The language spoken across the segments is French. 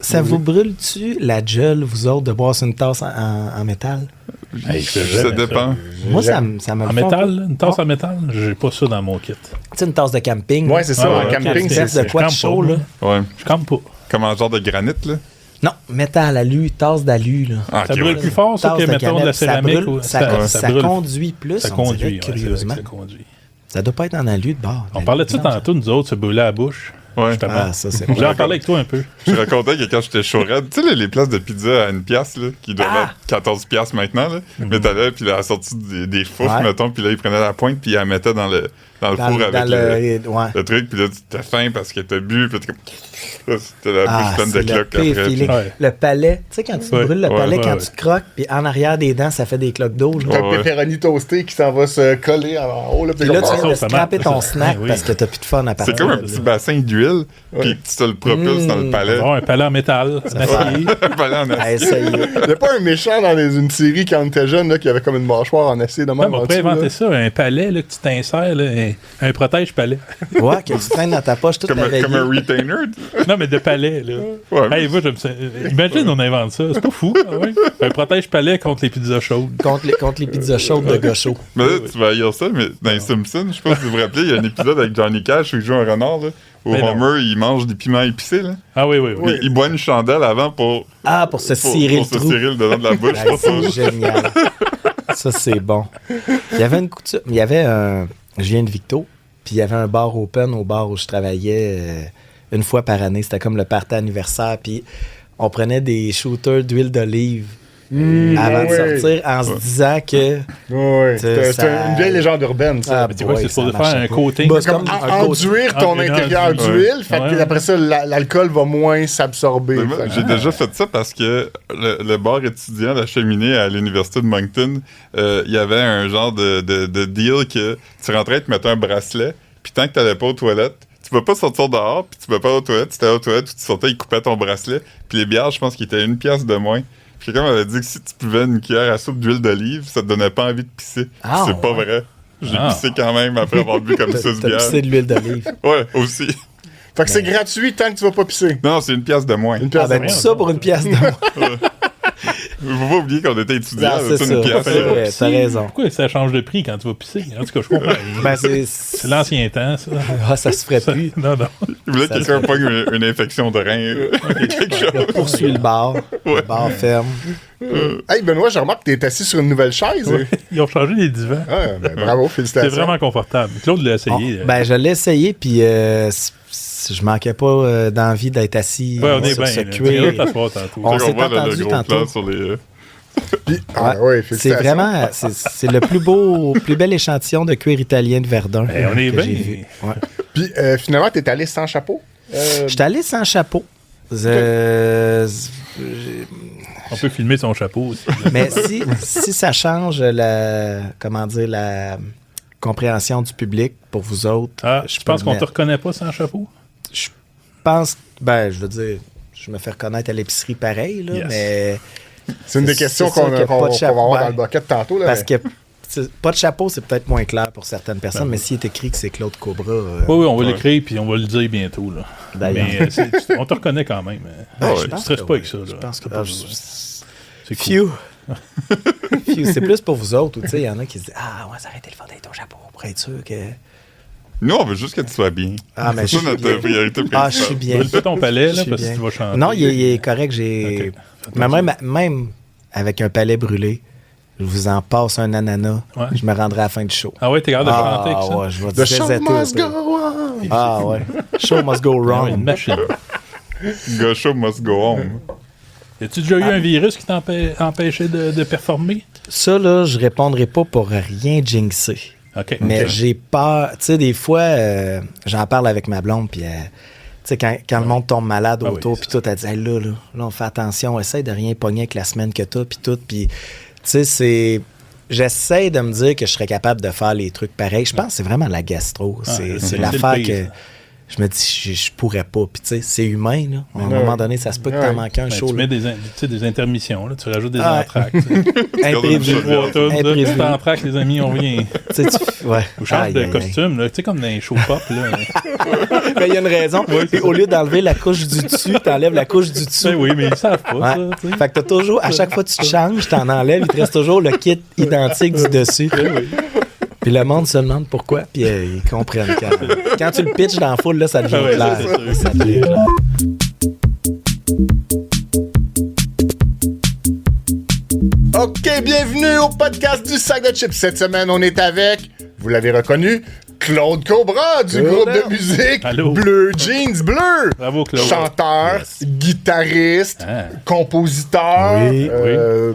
Ça vous brûle-tu la gueule, vous autres, de boire sur une tasse en métal? Hey, Ça dépend. Moi, ça me En le fait métal, là, une tasse en métal, j'ai pas ça dans mon kit. Tu sais, une tasse de camping. Ouais, c'est ça. En camping, c'est de quoi de je chaud, campe là? pas, Ouais. Je campe pas. Comme un genre de granit, là. Non, métal, alu, tasse d'alu, là. Ah, Ça ok, brûle ouais. plus fort, ça, Tasse que, de mettons, de la cannelle, ça céramique. brûle, ou- ça brûle. conduit plus, Ça on conduit, dirait, ouais, c'est vrai curieusement. que ça conduit. Ça doit pas être en alu de bord. On parlait de ça tantôt, nous autres, se brûler à la bouche. Ouais. Justement. Ah, ça, c'est Je vais en parler avec toi un peu. Je racontais que quand j'étais chaud raide, tu sais, les places de pizza à 1$, là, qui doivent Ah! être 14$ maintenant, là. Mais t'allais, puis là, elle a sorti des fours, Ouais. mettons, puis là, ils prenaient la pointe, puis ils la mettaient dans le four avec ouais. le truc, puis là, t'as faim parce que t'as bu, puis t'es comme. Là, c'était la Ah, bouche pleine de c'est le cloques pire après. feeling. puis- Ouais. Le palais, tu sais, quand tu Ouais. brûles le Ouais, palais, ouais, quand ouais. tu croques, puis en arrière des dents, ça fait des cloques d'eau. là. T'as Ouais. le pepperoni toasté qui s'en va se coller en haut. Là, Puis là, tu viens de ça scraper marche. ton snack Oui. parce que t'as plus de fun à partir. C'est comme un de petit là. bassin d'huile, puis tu te le propulses dans le palais. Avoir un palais en métal, en acier. Un palais en À acier. essayer. Il n'y a pas un méchant dans une série quand on était jeune là, qui avait comme une mâchoire en acier de On même. va en pas dessous, là. inventer ça, un palais là, que tu t'insères, là, un protège-palais. Ouais, que tu traînes dans ta poche toute la veille. Comme un retainer. Non, mais de palais, là. Ouais. Hey, moi, j'aime ça. Imagine, on invente ça. C'est pas fou, ah ouais? Un protège-palais contre les pizzas chaudes. Contre les pizzas chaudes de gaucho. Mais là, tu vas haïr ça, mais dans les Simpsons, je sais pas si vous vous rappelez, il y a un épisode avec Johnny Cash où il joue un renard, là, où Mais non. Homer, il mange des piments épicés, là. Ah oui, oui, oui. Il boit une chandelle avant pour Pour se cirer pour le se trou. cirer le dedans de la bouche. Ouais, c'est génial. Ça, c'est bon. Il y avait une couture. Il y avait un. Je viens de Victo, puis il y avait un bar open au bar où je travaillais une fois par année. C'était comme le party anniversaire, puis on prenait des shooters d'huile d'olive avant de ouais. sortir en se disant que. Ouais, Ça- c'est une vieille légende urbaine, ça. Ah, Mais tu vois, boy, c'est ça supposé marchait faire un pas. coating. Bah, C'est comme un coach. enduire ton Ah, intérieur ouais. d'huile, fait Ouais. que après ça, l'alcool va moins s'absorber. Mais moi, Fait que- j'ai déjà fait ça parce que le bar étudiant, la cheminée à l'université de Moncton, il y avait un genre de deal que tu rentrais, tu mettais un bracelet, puis tant que t'allais pas aux toilettes, tu peux pas sortir dehors, puis tu peux pas aller aux toilettes, tu t'allais aux toilettes, ou tu sortais, ils coupaient ton bracelet, puis les bières, je pense qu'ils étaient 1$ de moins. Puis quelqu'un m'avait dit que si tu buvais une cuillère à soupe d'huile d'olive, ça te donnait pas envie de pisser. Ah, C'est pas ouais. vrai. J'ai Ah. pissé quand même après avoir bu comme 6 T'as bières. pissé de l'huile d'olive. Ouais, aussi. Fait que c'est gratuit tant que tu vas pas pisser. Non, c'est 1$ de moins. Une pièce Ah, ben, de tout moins. ça pour une pièce de moins. Faut pas oublier qu'on était étudiants, Ah, c'est c'est ça. une pièce. C'est vrai, t'as raison. Pourquoi ça change de prix quand tu vas pisser? En tout cas, je comprends. Ben, C'est l'ancien temps, ça. Ah, ça se ferait plus. Non, non. Il voulait que quelqu'un pogne une infection de rein. Quelque chose. Poursuit le bar. Le bar ferme. Hey Benoît, je remarque que t'es assis sur une nouvelle chaise. Ils ont changé les divans. Ah, ben, bravo, C'est félicitations. vraiment confortable. Claude l'a essayé. Ben, je l'ai essayé, puis je manquais pas d'envie d'être assis Ouais, on est sur bien. ce là. Tu cuir. vas t'asseoir tantôt. On Tu sais, s'est voit entendu le gros tantôt. plan sur les... Puis, ah, Ouais. ouais, C'est félicitations. vraiment, c'est le plus bel échantillon de cuir italien de Verdun. Eh, on est que bien. j'ai vu. Ouais. Puis finalement, t'es allé sans chapeau. J'étais allé sans chapeau. On peut filmer son chapeau aussi. Mais si ça change la compréhension du public pour vous autres, Ah, je je pense peux qu'on le te mettre. reconnaît pas sans chapeau. Je pense, je veux dire, je me fais reconnaître à l'épicerie pareil, là, Yes. mais C'est une des c'est questions sûr qu'on qu'il y a va pas de chapeau. avoir Ben, dans le bucket tantôt. Là, parce mais- que pas de chapeau, c'est peut-être moins clair pour certaines personnes, mais s'il est écrit que c'est Claude Cobra, Oui, on va l'écrire puis on va le dire bientôt. Là. D'ailleurs. Mais on te reconnaît quand même. Ah je ouais. pense Stresse que pas oui. avec ça. Là. Je pense que C'est cool. Phew. Phew, c'est plus pour vous autres, ou tu sais, il y en a qui se disent ah ouais, ça aurait été le fun d'être au chapeau pour être sûr que Nous, on veut juste que tu sois bien. ah mais je C'est ça suis notre bien. priorité Ah, je suis principale. bien. Brûle pas ton palais Je là, suis parce que bien. tu vas chanter. Non, il est correct. J'ai. Ok. Mais même avec un palais brûlé, je vous en passe un ananas. Ouais. Je me rendrai à la fin du show. Ah ouais, t'es capable de chanter avec ça? ouais, je vais The show zézetter must un go peu. on. Ah ouais. Show must go Ah ouais, wrong. une machine. Gaucho must go home. As-tu déjà eu un virus qui t'empêchait de performer? Ça, là, je répondrai pas pour rien jinxer. OK. Mais OK. j'ai peur. Tu sais, des fois, j'en parle avec ma blonde, puis tu sais, quand le monde tombe malade Ah autour, oui, puis tout, elle dit hey, là, on fait attention, essaye de rien pogner avec la semaine que t'as, puis tout. Puis, tu sais, c'est. J'essaie de me dire que je serais capable de faire les trucs pareils. Je pense que c'est vraiment la gastro. C'est c'est l'affaire le pire, que. ça. je me dis, je pourrais pas. Puis tu sais, c'est humain, là. À un moment donné, ça se peut que t'en manques un show. Tu mets des intermissions, là. Tu rajoutes des entractes. Imprévu. Tu t'entractes, les amis, on revient. Ouais. Ou change de costume, là. Tu sais, comme dans les shows pop, là. Mais il y a une raison. Et au lieu d'enlever la couche du dessus, t'enlèves la couche du dessous. Ben oui, mais ils savent pas, ça. T'sais. Fait que t'as toujours, à chaque fois que tu te changes, t'en enlèves, il te reste toujours le kit identique du dessus. Puis le monde se demande pourquoi, puis ils comprennent. Quand tu le pitches dans la foule, là, ça devient clair. Ça devient clair. OK, bienvenue au podcast du Sac de Chips. Cette semaine, on est avec, vous l'avez reconnu, Claude Cobra du groupe de musique Allô. Bleu Jeans Bleu. Bravo, Claude. Chanteur, guitariste, compositeur,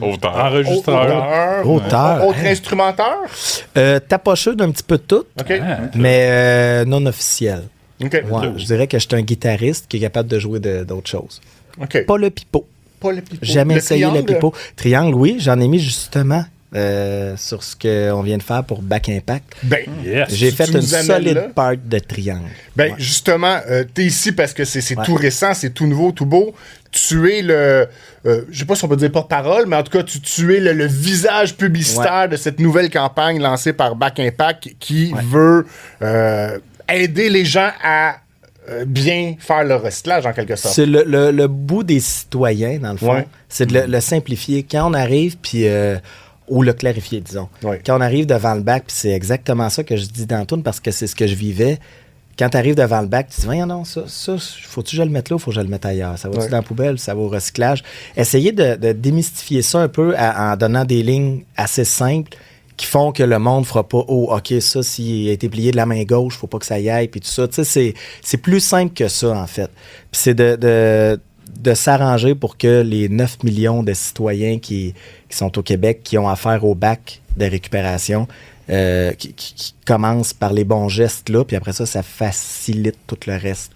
Auteur. Enregistreur. Auteur. autre instrumenteur. Tapocheux d'un petit peu de tout, OK. mais non officiel. OK. Ouais, je dirais que je suis un guitariste qui est capable de jouer d'autres choses. OK. Pas le pipeau. Pas le pipeau. Jamais Le essayé triangle? le pipeau. Triangle, oui, j'en ai mis justement sur ce qu'on vient de faire pour Back Impact. Ben, Yes. J'ai tu fait nous une amènes solide là? part de triangle. Ben, Ouais. justement, t'es ici parce que c'est Ouais. tout récent, c'est tout nouveau, tout beau. Tu es le, je sais pas si on peut dire porte-parole, mais en tout cas, tu es le visage publicitaire de cette nouvelle campagne lancée par Back Impact qui veut aider les gens à bien faire leur recyclage, en quelque sorte. C'est le bout des citoyens, dans le fond. Ouais. C'est de le simplifier. Quand on arrive, puis... ou le clarifier, disons. Ouais. Quand on arrive devant le bac, puis c'est exactement ça que je dis dans tout, parce que c'est ce que je vivais. Quand tu arrives devant le bac, tu dis, voyons non, ça, faut-tu que je le mette là ou faut que je le mette ailleurs? Ça va-tu dans la poubelle? Ça va au recyclage? Essayez de démystifier ça un peu en donnant des lignes assez simples qui font que le monde fera pas, oh, OK, ça, s'il a été plié de la main gauche, faut pas que ça y aille, puis tout ça. Tu sais, c'est plus simple que ça, en fait. Puis c'est de s'arranger pour que les 9 millions de citoyens qui sont au Québec, qui ont affaire au bac de récupération, qui commencent par les bons gestes là, puis après ça facilite tout le reste.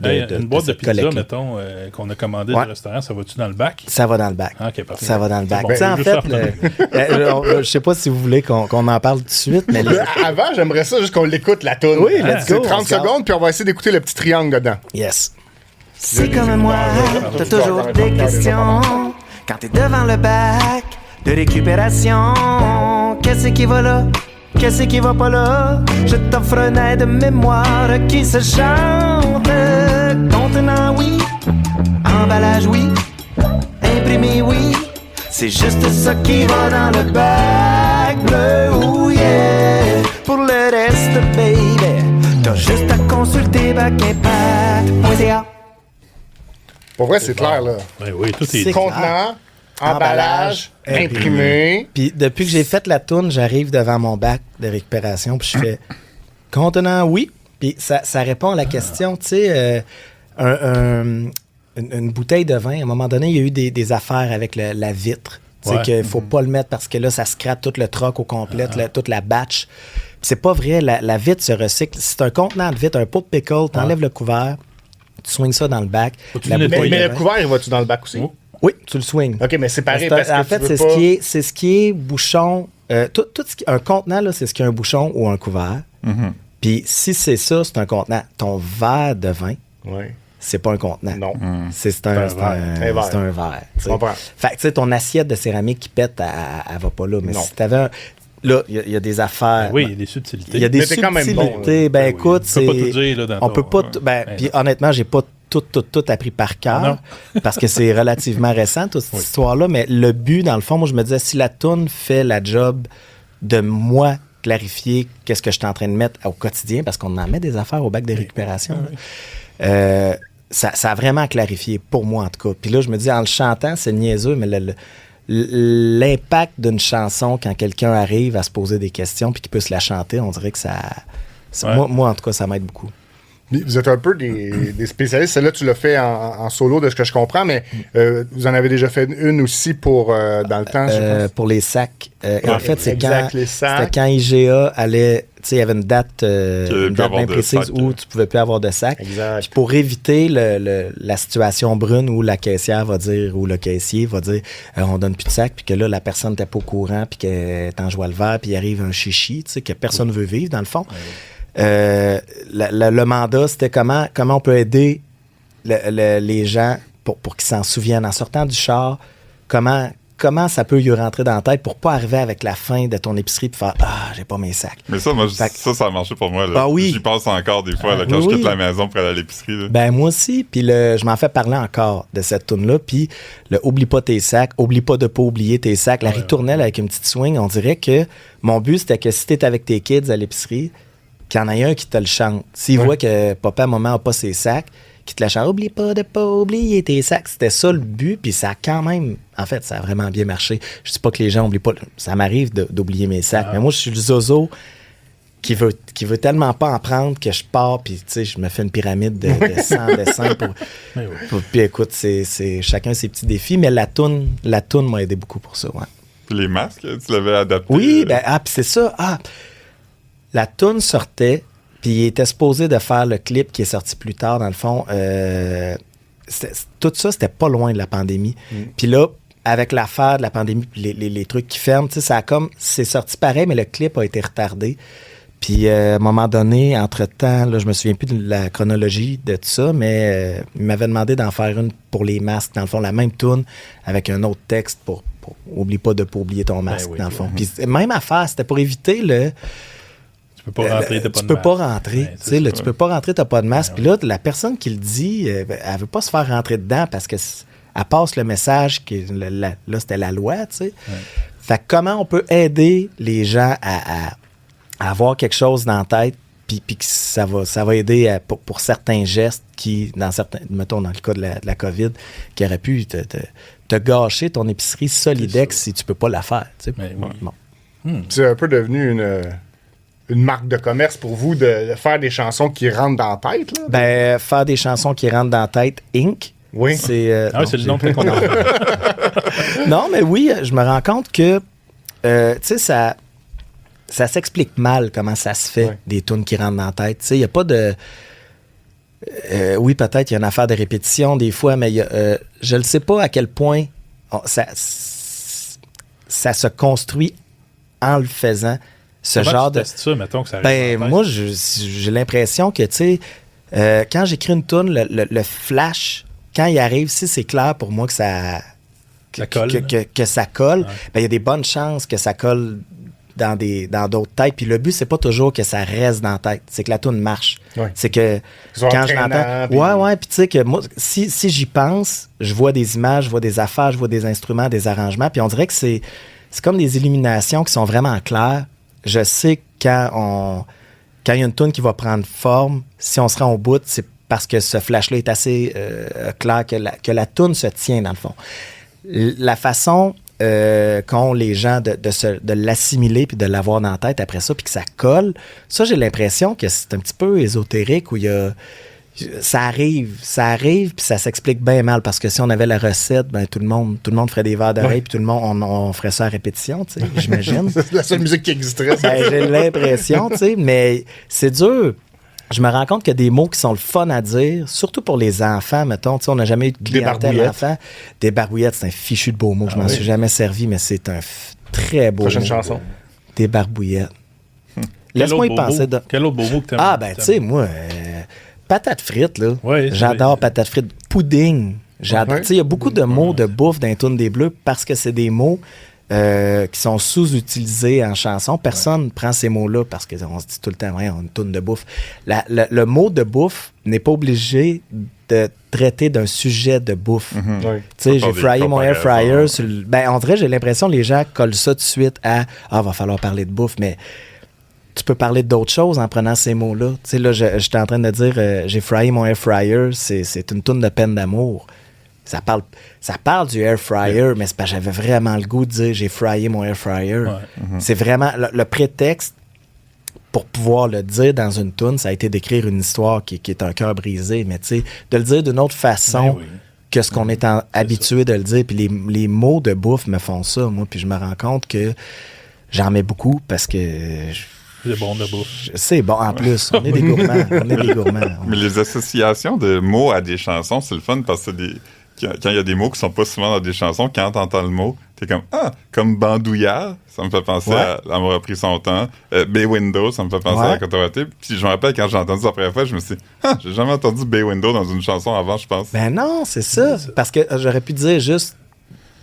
Une boîte de cette pizza, collecte-là. mettons, qu'on a commandé Ouais. du restaurant, ça va-tu dans le bac? Ça va dans le bac. Ah, OK, parfait. Ça va dans le bac. Bon, Tu sais, en juste fait, je sais pas si vous voulez qu'on en parle tout de suite, mais Avant, j'aimerais ça juste qu'on l'écoute, la toune. Oui, let's C'est go, 30 on se garde. secondes, puis on va essayer d'écouter le petit triangle dedans. yes. C'est comme moi, t'as toujours des questions quand t'es devant le bac de récupération. Qu'est-ce qui va là? Qu'est-ce qui va pas là? Je t'offre un aide mémoire qui se chante. Contenant, oui. Emballage, oui. Imprimé, oui. C'est juste ça qui va dans le bac bleu, oh yeah. Pour le reste, baby, t'as juste à consulter bacimpact.ca. Pour vrai, c'est clair, là. Ben oui, tout est C'est dit. Contenant, emballage, Emballage, imprimé. Puis depuis que j'ai fait la tourne, j'arrive devant mon bac de récupération, puis je fais contenant, oui. Puis ça répond à la question, tu sais, une bouteille de vin, à un moment donné, il y a eu des affaires avec la vitre. Tu sais, Ouais. qu'il faut pas le mettre parce que là, ça scrape tout le troc au complet, toute la batch. Puis c'est pas vrai, la vitre se recycle. C'est un contenant de vitre, un pot de pickle, t'enlèves le couvert, tu swings ça dans le bac. Faut-tu La le bouteille nettoyer? de Mais le vin- couvert, il va-tu dans le bac aussi? Oh. Oui, tu le swings. OK, mais c'est pareil C'est un- parce que en fait, tu veux c'est pas... c'est ce qui est bouchon. Tout ce qui, un contenant, là, c'est ce qui est un bouchon ou un couvert. Puis si c'est ça, c'est un contenant. Ton verre de vin, Ouais. c'est pas un contenant. Non. C'est un verre. C'est un verre. tu sais. comprends. Fait que tu sais, ton assiette de céramique qui pète, elle va pas là. Mais Non. si t'avais un. Là, il y a des affaires. Oui, il y a des subtilités. Il y a des Mais t'es quand même bon, subtilités. là. Ben oui. écoute, Tu peux pas tout dire, là, dans on ton- peut pas. ouais. Ben, Ouais, puis non. honnêtement, j'ai pas tout appris par cœur parce que c'est relativement récent, toute cette histoire-là. Mais le but, dans le fond, moi, je me disais, si la toune fait la job de moi clarifier qu'est-ce que je suis en train de mettre au quotidien, parce qu'on en met des affaires au bac de récupération, là, ça a vraiment clarifié, pour moi en tout cas. Puis là, je me dis, en le chantant, c'est niaiseux, mais l'impact d'une chanson quand quelqu'un arrive à se poser des questions puis qu'il peut se la chanter, on dirait que ça... Ouais. Moi, en tout cas, ça m'aide beaucoup. Vous êtes un peu des spécialistes. Celle-là, tu l'as fait en solo, de ce que je comprends, mais vous en avez déjà fait une aussi pour dans le temps, je pense. Pour les sacs. En fait, c'est exact, les sacs. c'était quand IGA allait... Tu sais, il y avait une date plus bien avoir de précise sacs. où tu pouvais plus avoir de sacs. Exact. Puis pour éviter la situation brune où la caissière va dire, ou le caissier va dire, on donne plus de sacs, puis que là, la personne n'était pas au courant, puis qu'elle t'en joue le verre, puis il arrive un chichi, tu sais, que personne ne veut vivre, dans le fond. Le mandat, c'était comment on peut aider les gens pour qu'ils s'en souviennent. En sortant du char, comment ça peut lui rentrer dans la tête pour pas arriver avec la fin de ton épicerie et faire « Ah, j'ai pas mes sacs. » Mais ça, moi, ça a marché pour moi. Là. Ah oui. J'y passe encore des fois là, quand je quitte la maison pour aller à l'épicerie. Là. Ben moi aussi, puis je m'en fais parler encore de cette toune-là, puis oublie pas tes sacs, oublie pas de pas oublier tes sacs. La ritournelle avec une petite swing, on dirait que mon but, c'était que si t'es avec tes kids à l'épicerie, qu'il y en ait un qui te le chante. S'il voit que papa, maman n'a pas ses sacs, qui te la chante, oublie pas de pas oublier tes sacs. C'était ça le but, puis ça a quand même, en fait, ça a vraiment bien marché. Je dis pas que les gens oublient pas, ça m'arrive d'oublier mes sacs, mais moi, je suis le zozo qui veut tellement pas en prendre que je pars, puis tu sais, je me fais une pyramide de 100 dessins puis écoute, c'est chacun ses petits défis, mais la toune m'a aidé beaucoup pour ça, ouais. Puis les masques, tu l'avais adapté? Oui, puis c'est ça, la toune sortait, puis il était supposé de faire le clip qui est sorti plus tard, dans le fond. Tout ça, c'était pas loin de la pandémie. Puis là, avec l'affaire de la pandémie, les trucs qui ferment, tu sais, c'est sorti pareil, mais le clip a été retardé. Puis à un moment donné, entre-temps, là, je me souviens plus de la chronologie de tout ça, mais il m'avait demandé d'en faire une pour les masques, dans le fond, la même toune, avec un autre texte pour oublie pas de pas oublier ton masque, dans le fond. Puis même affaire, c'était pour éviter le... Tu peux pas rentrer, t'as pas de masque. Tu peux pas rentrer, tu peux pas rentrer, t'as pas de masque. Puis là, la personne qui le dit, elle veut pas se faire rentrer dedans parce que elle passe le message que là, c'était la loi, tu sais. Ouais. Fait que comment on peut aider les gens à avoir quelque chose dans la tête, puis que ça va aider pour certains gestes qui, mettons dans le cas de la COVID, qui aurait pu te gâcher ton épicerie Solidex si tu peux pas la faire, tu sais. Bon. C'est un peu devenu une marque de commerce pour vous de faire des chansons qui rentrent dans la tête, là? Ben, faire des chansons qui rentrent dans la tête, Inc. Oui. C'est c'est le nom qu'on a. Non, mais oui, je me rends compte que, tu sais, ça s'explique mal comment ça se fait, des tunes qui rentrent dans la tête. Tu sais, il n'y a pas de... oui, peut-être, il y a une affaire de répétition des fois, mais je ne sais pas à quel point ça se construit en le faisant. Genre de... ça, mettons, que ça arrive moi, j'ai l'impression que, tu sais, quand j'écris une tune, le flash, quand il arrive, si c'est clair pour moi que ça colle, que ça colle, il y a des bonnes chances que ça colle dans d'autres têtes. Puis le but, c'est pas toujours que ça reste dans la tête. C'est que la tune marche. Ouais. C'est que quand je l'entends... Puis tu sais que moi, si j'y pense, je vois des images, je vois des affaires, je vois des instruments, des arrangements. Puis on dirait que c'est comme des illuminations qui sont vraiment claires. Je sais que quand il y a une toune qui va prendre forme, si on se rend au bout, c'est parce que ce flash-là est assez clair que la toune se tient, dans le fond. La façon qu'ont les gens de l'assimiler puis de l'avoir dans la tête après ça, puis que ça colle, ça, j'ai l'impression que c'est un petit peu ésotérique, où il y a... Ça arrive, puis ça s'explique bien mal, parce que si on avait la recette, ben tout le monde ferait des verres d'oreille, puis tout le monde, on ferait ça à répétition, tu sais, j'imagine. C'est la seule musique qui existerait. J'ai l'impression, tu sais, mais c'est dur. Je me rends compte qu'il y a des mots qui sont le fun à dire, surtout pour les enfants, mettons. Tu sais, on n'a jamais eu de clientèle enfant. Des barbouillettes, c'est un fichu de beau mot. Je m'en suis jamais servi, mais c'est un très beau Prochaine mot. chanson. Des barbouillettes. Laisse-moi y penser. Quel autre beau mot que t'aimes? Ah, ben, tu sais, moi... patates frites, là. Ouais, j'adore patates frites. Pudding. J'adore. Tu sais, il y a beaucoup de mots de bouffe dans les tunes des Bleus parce que c'est des mots qui sont sous-utilisés en chanson. Personne ne prend ces mots-là parce qu'on se dit tout le temps, ouais, on a une toune de bouffe. Le mot de bouffe n'est pas obligé de traiter d'un sujet de bouffe. Tu sais, j'ai fryé mon air fryer. On dirait, j'ai l'impression que les gens collent ça tout de suite à « Ah, va falloir parler de bouffe », mais... Tu peux parler d'autres choses en prenant ces mots-là. Tu sais, là, j'étais en train de dire j'ai fryé mon air fryer, c'est une toune de peine d'amour. Ça parle du air fryer, mais c'est parce que j'avais vraiment le goût de dire j'ai fryé mon air fryer. C'est vraiment le prétexte pour pouvoir le dire dans une toune, ça a été d'écrire une histoire qui est un cœur brisé, mais tu sais, de le dire d'une autre façon que ce qu'on est habitué de le dire. Puis les mots de bouffe me font ça, moi, puis je me rends compte que j'en mets beaucoup parce que... C'est bon de bouffe. C'est bon, en plus. On est des gourmands. Mais les associations de mots à des chansons, c'est le fun parce que quand il y a des mots qui sont pas souvent dans des chansons, quand t'entends le mot, t'es comme comme bandouillard, ça me fait penser à L'amour a pris son temps. Bay Window, ça me fait penser à Coton-Watté. Puis je me rappelle quand j'ai entendu ça la première fois, je me suis dit, j'ai jamais entendu Bay Window dans une chanson avant, je pense. Ben non, c'est ça. Parce que j'aurais pu dire juste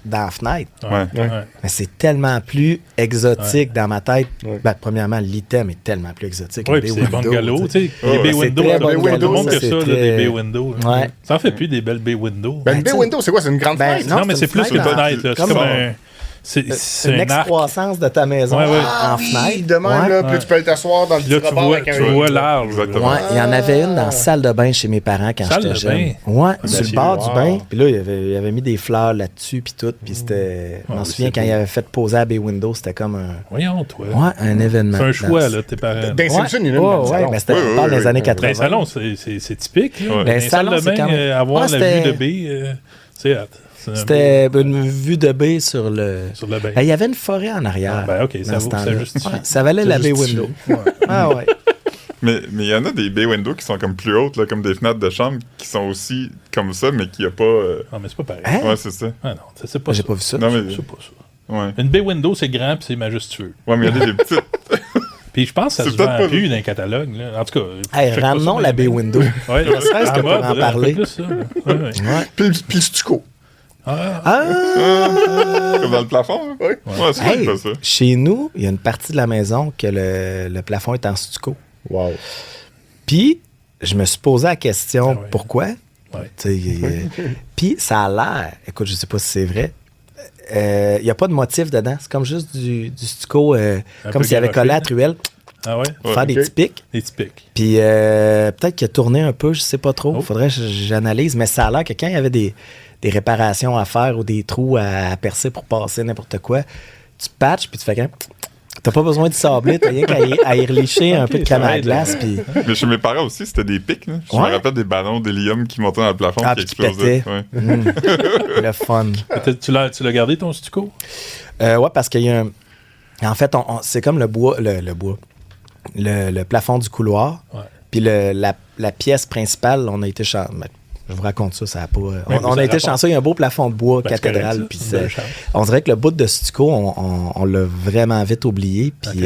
dans la fenêtre. Mais c'est tellement plus exotique dans ma tête. Ben, premièrement, l'item est tellement plus exotique. Oui, puis c'est bungalow, tu sais. Les Bay Window, tout le monde que ça, des Bay Window. Ça en fait plus des belles Bay Window. Ben, une Bay Window, c'est quoi? C'est une grande fenêtre? Non, mais c'est plus une fenêtre. C'est comme un... C'est une excroissance de ta maison en fenêtre. De même, là, puis tu peux aller t'asseoir dans le petit rebord avec un... Tu vois large. Il y en avait une dans la salle de bain chez mes parents quand j'étais jeune. Sur le bord du bain. Puis là, il avait mis des fleurs là-dessus, puis tout. Puis c'était... Je m'en souviens, quand il avait fait poser à Bay Window, c'était comme un... Voyons, toi. Un événement. C'est un choix, là, tes parents. Dans Simpson, il y en a une dans le salon. Mais c'était dans les années 80. Les salons, c'est typique. Les salles de bain, avoir la vue de baie, c'est hâte. C'était une vue de baie sur le baie. Il y avait une forêt en arrière. OK, ça justifie. Ça valait la Bay Window. Ouais. Mais il y en a des Bay Window qui sont comme plus hautes, là, comme des fenêtres de chambre, qui sont aussi comme ça, mais qui a pas... Ah, mais c'est pas pareil. Ouais, c'est ça. Ah non, c'est pas J'ai ça. pas vu ça. Non, mais... C'est pas ça. Ouais. Une Bay Window, c'est grand puis c'est majestueux. Ouais, mais il y en a des petites... Puis je pense que ça se vend plus dans les catalogues. Là. En tout cas... ramenons la Bay Window. Ouais, ne serait-ce que pour en parler. Puis le stucco. Comme dans le plafond, hein? Oui. Ouais, c'est pas ça. Chez nous, il y a une partie de la maison que le plafond est en stucco. Wow. Puis, je me suis posé la question, pourquoi? Ouais. Puis, ça a l'air, écoute, je sais pas si c'est vrai, il n'y a pas de motif dedans. C'est comme juste du stucco, comme s'il avait collé à la truelle. Ah ouais? Pour faire des petits pics. Des petits pics. Puis, peut-être qu'il a tourné un peu, je sais pas trop. Faudrait que j'analyse, mais ça a l'air que quand il y avait des réparations à faire ou des trous à percer pour passer n'importe quoi, tu patches puis tu fais quand t'as pas besoin de sabler, t'as rien qu'à y relicher un peu de crème à glace. Puis... Mais chez mes parents aussi, c'était des pics. Là. Je me rappelle des ballons d'hélium qui montaient dans le plafond qui explosaient. Le fun. Tu l'as gardé ton stucco? Ouais, parce qu'il y a un... En fait, c'est comme le bois, le plafond du couloir. Puis la pièce principale, on a été je vous raconte ça, ça n'a pas... On a été chanceux, il y a un beau plafond de bois cathédrale. Puis on dirait que le bout de stucco, on l'a vraiment vite oublié. Puis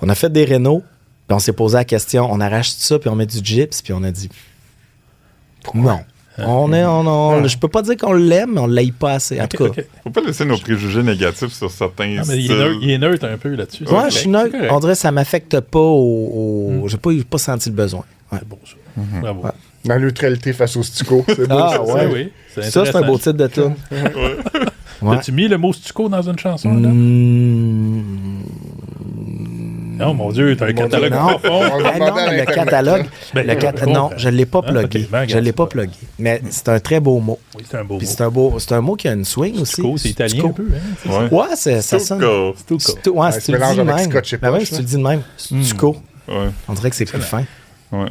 on a fait des rénaux, puis on s'est posé la question, on arrache tout ça, puis on met du gyps, puis on a dit... Non. Je peux pas dire qu'on l'aime, mais on l'aille pas assez. En tout cas. Faut pas laisser nos préjugés négatifs sur certains styles. Il est neutre un peu là-dessus. Ouais, je suis neutre. On dirait que ça m'affecte pas J'ai pas senti le besoin. C'est beau, ça. Bravo. Ouais. La neutralité face au stucco. C'est beau. Oui. Ça, c'est un beau titre de tune. As-tu mis le mot stucco dans une chanson? Non, mon Dieu, t'as un catalogue profond. Non, le catalogue. Non, je ne l'ai pas plugué. Je ne l'ai pas plugué. Mais c'est un très beau mot. Oui, c'est un beau mot. C'est un mot qui a une swing aussi. Stucco, c'est italien un peu. Hein? Ouais, ça sonne. Stucco. Ouais, si tu le dis de même. Ben si tu le dis de même. Stucco. Ouais. On dirait que c'est plus fin. Ouais.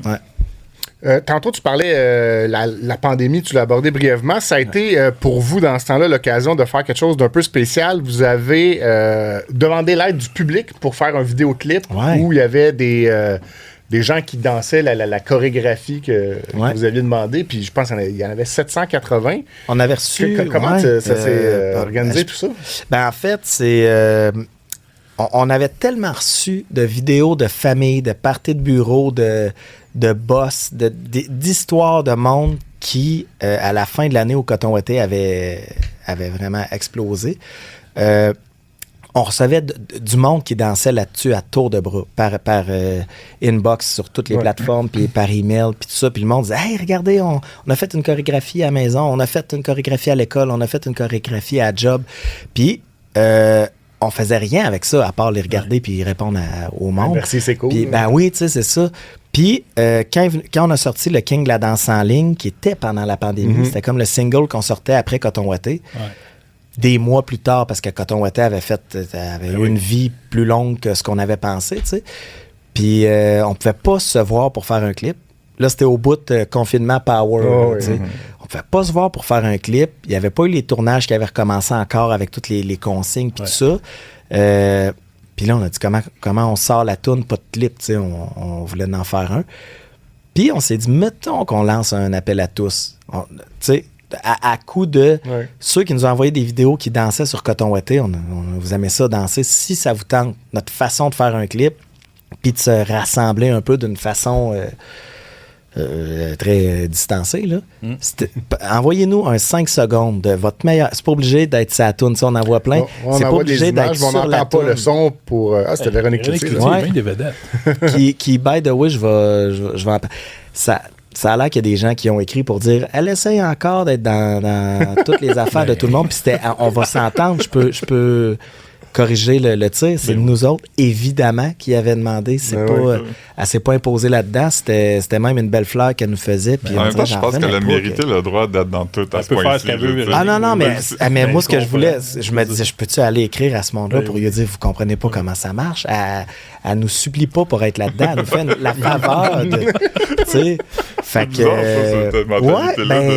Tantôt, tu parlais la pandémie, tu l'as abordé brièvement. Ça a été pour vous, dans ce temps-là, l'occasion de faire quelque chose d'un peu spécial. Vous avez demandé l'aide du public pour faire un vidéoclip où il y avait des gens qui dansaient la chorégraphie que vous aviez demandé. Puis je pense qu'il y en avait 780. On avait reçu... Comment ça s'est organisé, tout ça? Ben, en fait, c'est... on avait tellement reçu de vidéos de famille, de parties de bureau, de boss, d'histoires de monde qui, à la fin de l'année au Coton-Watté, avait vraiment explosé. On recevait du monde qui dansait là-dessus à tour de bras, par inbox sur toutes les plateformes, puis par email, puis tout ça. Puis le monde disait « Hey, regardez, on a fait une chorégraphie à la maison, on a fait une chorégraphie à l'école, on a fait une chorégraphie à job. » Puis... on faisait rien avec ça, à part les regarder puis répondre au monde. Merci, c'est cool. Puis, ben oui, tu sais, c'est ça. Puis, quand on a sorti le King de la danse en ligne, qui était pendant la pandémie, c'était comme le single qu'on sortait après Coton-Watté. Des mois plus tard, parce que Coton-Watté avait eu une vie plus longue que ce qu'on avait pensé, tu sais. Puis, on pouvait pas se voir pour faire un clip. Là, c'était au bout de confinement power, tu sais. On pouvait pas se voir pour faire un clip. Il n'y avait pas eu les tournages qui avaient recommencé encore avec toutes les consignes puis tout ça. Puis là, on a dit comment on sort la toune, pas de clip, tu sais. On voulait en faire un. Puis on s'est dit, mettons qu'on lance un appel à tous. Tu sais, à coup de ceux qui nous ont envoyé des vidéos qui dansaient sur Coton Ouaté. On vous aimez ça danser. Si ça vous tente, notre façon de faire un clip, puis de se rassembler un peu d'une façon très distancée, là. Envoyez-nous un 5 secondes de votre meilleur. C'est pas obligé d'être sa toune, on en voit plein. C'est pas obligé d'être sur la toune. On n'entend pas le son pour... c'était Véronique Cloutier. Bien des vedettes. qui, by the way, je vais en... Ça a l'air qu'il y a des gens qui ont écrit pour dire elle essaye encore d'être dans toutes les affaires de tout le monde. Puis c'était on va s'entendre, je peux corriger le tir. C'est nous autres, évidemment, qui avait demandé. Elle s'est pas imposée là-dedans. C'était même une belle fleur qu'elle nous faisait. Puis en même temps, je pense qu'elle a mérité le droit d'être dans tout à ce point-ci. Non, mais moi, ce que je voulais, je me disais, je peux-tu aller écrire à ce monde-là pour lui dire, vous comprenez pas comment ça marche? Elle nous supplie pas pour être là-dedans. Elle nous fait la faveur de... Tu sais... Fait que...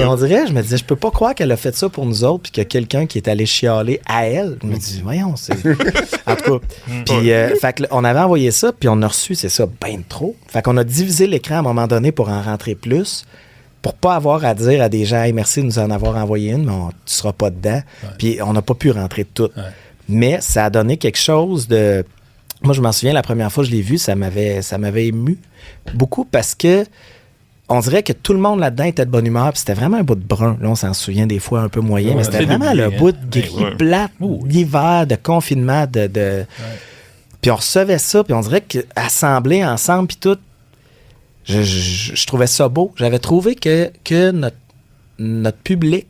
on dirait, je me disais, je peux pas croire qu'elle a fait ça pour nous autres puis qu'il y a quelqu'un qui est allé chialer à elle. Je me dis, voyons, c'est... En tout cas, puis fait que, on avait envoyé ça, puis on a reçu, c'est ça, ben trop. Fait qu'on a divisé l'écran à un moment donné pour en rentrer plus, pour pas avoir à dire à des gens, hey, merci de nous en avoir envoyé une, mais tu seras pas dedans. Puis on n'a pas pu rentrer tout. Mais ça a donné quelque chose de... Moi, je m'en souviens, la première fois que je l'ai vu, ça m'avait ému beaucoup parce que on dirait que tout le monde là-dedans était de bonne humeur, puis c'était vraiment un bout de brun. Là, on s'en souvient des fois un peu moyen, mais c'était vraiment le bout de gris plat, l'hiver, de confinement, Puis on recevait ça, puis on dirait qu'assemblés ensemble, puis tout, je trouvais ça beau. J'avais trouvé que notre public,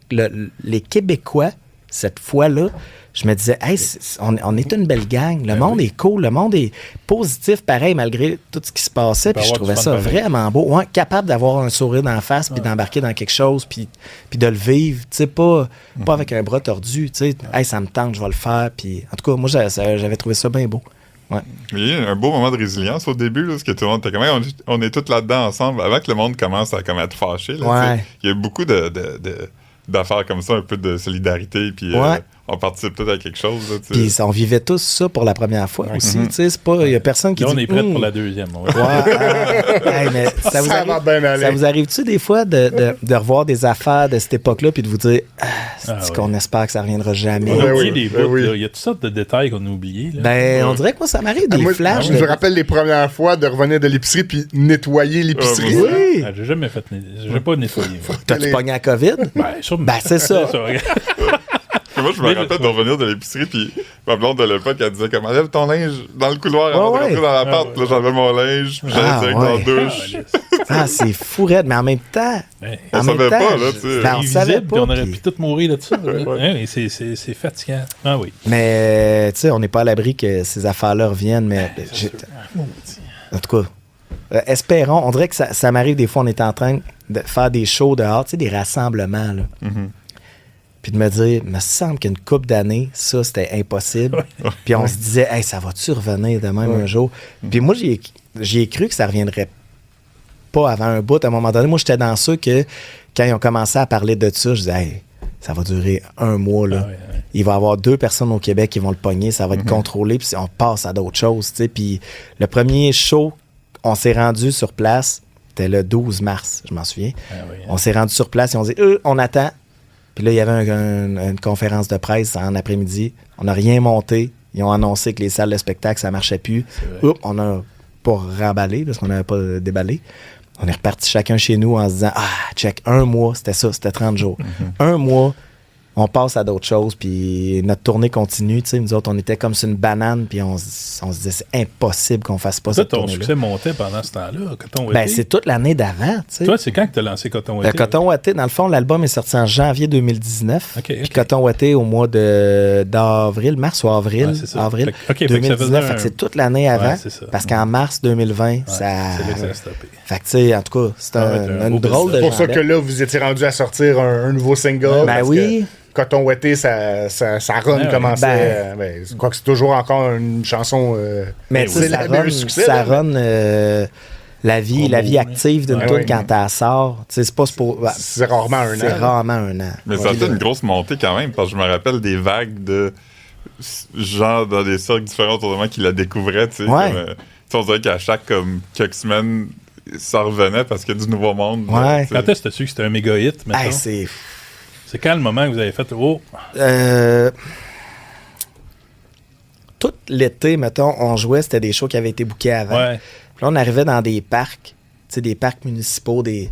les Québécois, cette fois-là, je me disais, hey, on est une belle gang. Le monde est cool, le monde est positif, pareil, malgré tout ce qui se passait. Puis je trouvais ça vraiment beau. Ouais, capable d'avoir un sourire d'en face, puis d'embarquer dans quelque chose, puis de le vivre. Tu sais, pas avec un bras tordu. Tu sais, hey, ça me tente, je vais le faire. Puis en tout cas, moi, j'avais trouvé ça bien beau. Ouais. Il y a un beau moment de résilience au début, là, parce que tout le monde était comme, hey, on est tous là-dedans ensemble. Avant que le monde commence à être fâché, là, il y a beaucoup d'affaires comme ça, un peu de solidarité, puis on participe tous à quelque chose. Là, puis on vivait tous ça pour la première fois aussi. Il n'y a personne qui là, dit... on est prêt pour la deuxième. Mais ça vous arrive-tu des fois de revoir des affaires de cette époque-là puis de vous dire qu'on espère que ça ne reviendra jamais? On a oublié des bouts. Il y a toutes sortes de détails qu'on a oubliés. Là. On dirait que moi, ça m'arrive des flashs. Je me rappelle les premières fois de revenir de l'épicerie puis nettoyer l'épicerie. Oui. J'ai jamais fait... J'ai pas nettoyé. T'as-tu pogné la COVID? C'est ça. Moi, je me rappelle de revenir de l'épicerie, puis ma blonde de l'époque, elle disait comme, enlève ton linge dans le couloir avant de rentrer dans l'appart. Là, j'enlevais mon linge, puis j'allais direct dans la douche. C'est fou raide, mais en même temps... on savait pas, là, tu sais. On savait pas. On aurait pu tous mourir de ça. C'est fatigant. Ah oui. Mais, tu sais, on n'est pas à l'abri que ces affaires-là reviennent, mais... En tout cas, espérons. On dirait que ça m'arrive des fois, on est en train de faire des shows dehors, tu sais, des rassemblements, là. Puis de me dire, il me semble qu'une couple d'années, ça, c'était impossible. Puis on se disait, hey, ça va-tu revenir de même un jour? Puis moi, j'y ai cru que ça reviendrait pas avant un bout. À un moment donné, moi, j'étais dans ceux que, quand ils ont commencé à parler de ça, je disais, hey, ça va durer un mois, là. Il va y avoir 2 personnes au Québec qui vont le pogner, ça va être contrôlé, puis on passe à d'autres choses, tu sais. Puis le premier show, on s'est rendu sur place, c'était le 12 mars, je m'en souviens. On s'est rendu sur place et on dit, on attend. Puis là, il y avait une conférence de presse en après-midi. On n'a rien monté. Ils ont annoncé que les salles de spectacle, ça ne marchait plus. On n'a pas remballé parce qu'on n'avait pas déballé. On est reparti chacun chez nous en se disant, check, un mois, c'était ça, c'était 30 jours. Un mois, on passe à d'autres choses, puis notre tournée continue. Nous autres, on était comme sur une banane, puis on se disait, c'est impossible qu'on fasse pas cette tournée-là. Ton succès montait pendant ce temps-là, Coton Ouaté? C'est toute l'année d'avant. T'sais. Toi, c'est quand que tu as lancé Coton Ouaté? Coton Ouaté, dans le fond, l'album est sorti en janvier 2019. Puis Coton Ouaté au mois d'avril, mars ou avril. Ouais, c'est ça. Avril 2019. Fait que c'est toute l'année avant. Parce qu'en mars 2020, ça... C'est là que ça a stoppé. Fait que, tu sais, en tout cas, c'est un drôle de... C'est pour ça que là, vous étiez rendu à sortir un nouveau single. Oui. Coton Ouaté, ça run commençait. Je crois que c'est toujours encore une chanson. Mais ça run la vie active d'une tune quand elle sort. C'est pas pour. C'est rarement un an. C'est rarement un an. Mais ça a été une grosse montée quand même, parce que je me rappelle des vagues de gens dans des cercles différents autour de moi qui la découvraient. Tu sais, on dirait qu'à chaque quelques semaines, ça revenait parce qu'il y a du nouveau monde. Ouais. Quand est-ce que tu as su que c'était un méga hit, maintenant? C'est quand le moment que vous avez fait Tout l'été, mettons, on jouait, c'était des shows qui avaient été bookés avant. Ouais. Puis là, on arrivait dans des parcs, des parcs municipaux, Puis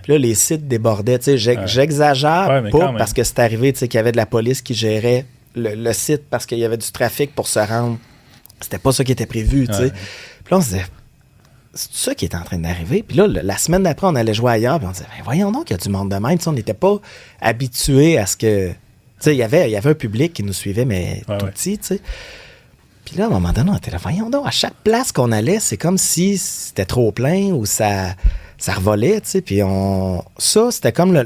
là, les sites débordaient. J'exagère pas parce que c'est arrivé qu'il y avait de la police qui gérait le site parce qu'il y avait du trafic pour se rendre. C'était pas ça qui était prévu. Puis là, on se disait, c'est ça qui est en train d'arriver. Puis là, la semaine d'après, on allait jouer ailleurs. Puis on disait, voyons donc, il y a du monde de même. On n'était pas habitués à ce que. Il y avait un public qui nous suivait, mais tout petit. Puis là, à un moment donné, on était là, voyons donc, à chaque place qu'on allait, c'est comme si c'était trop plein ou ça revolait. Puis ça, c'était comme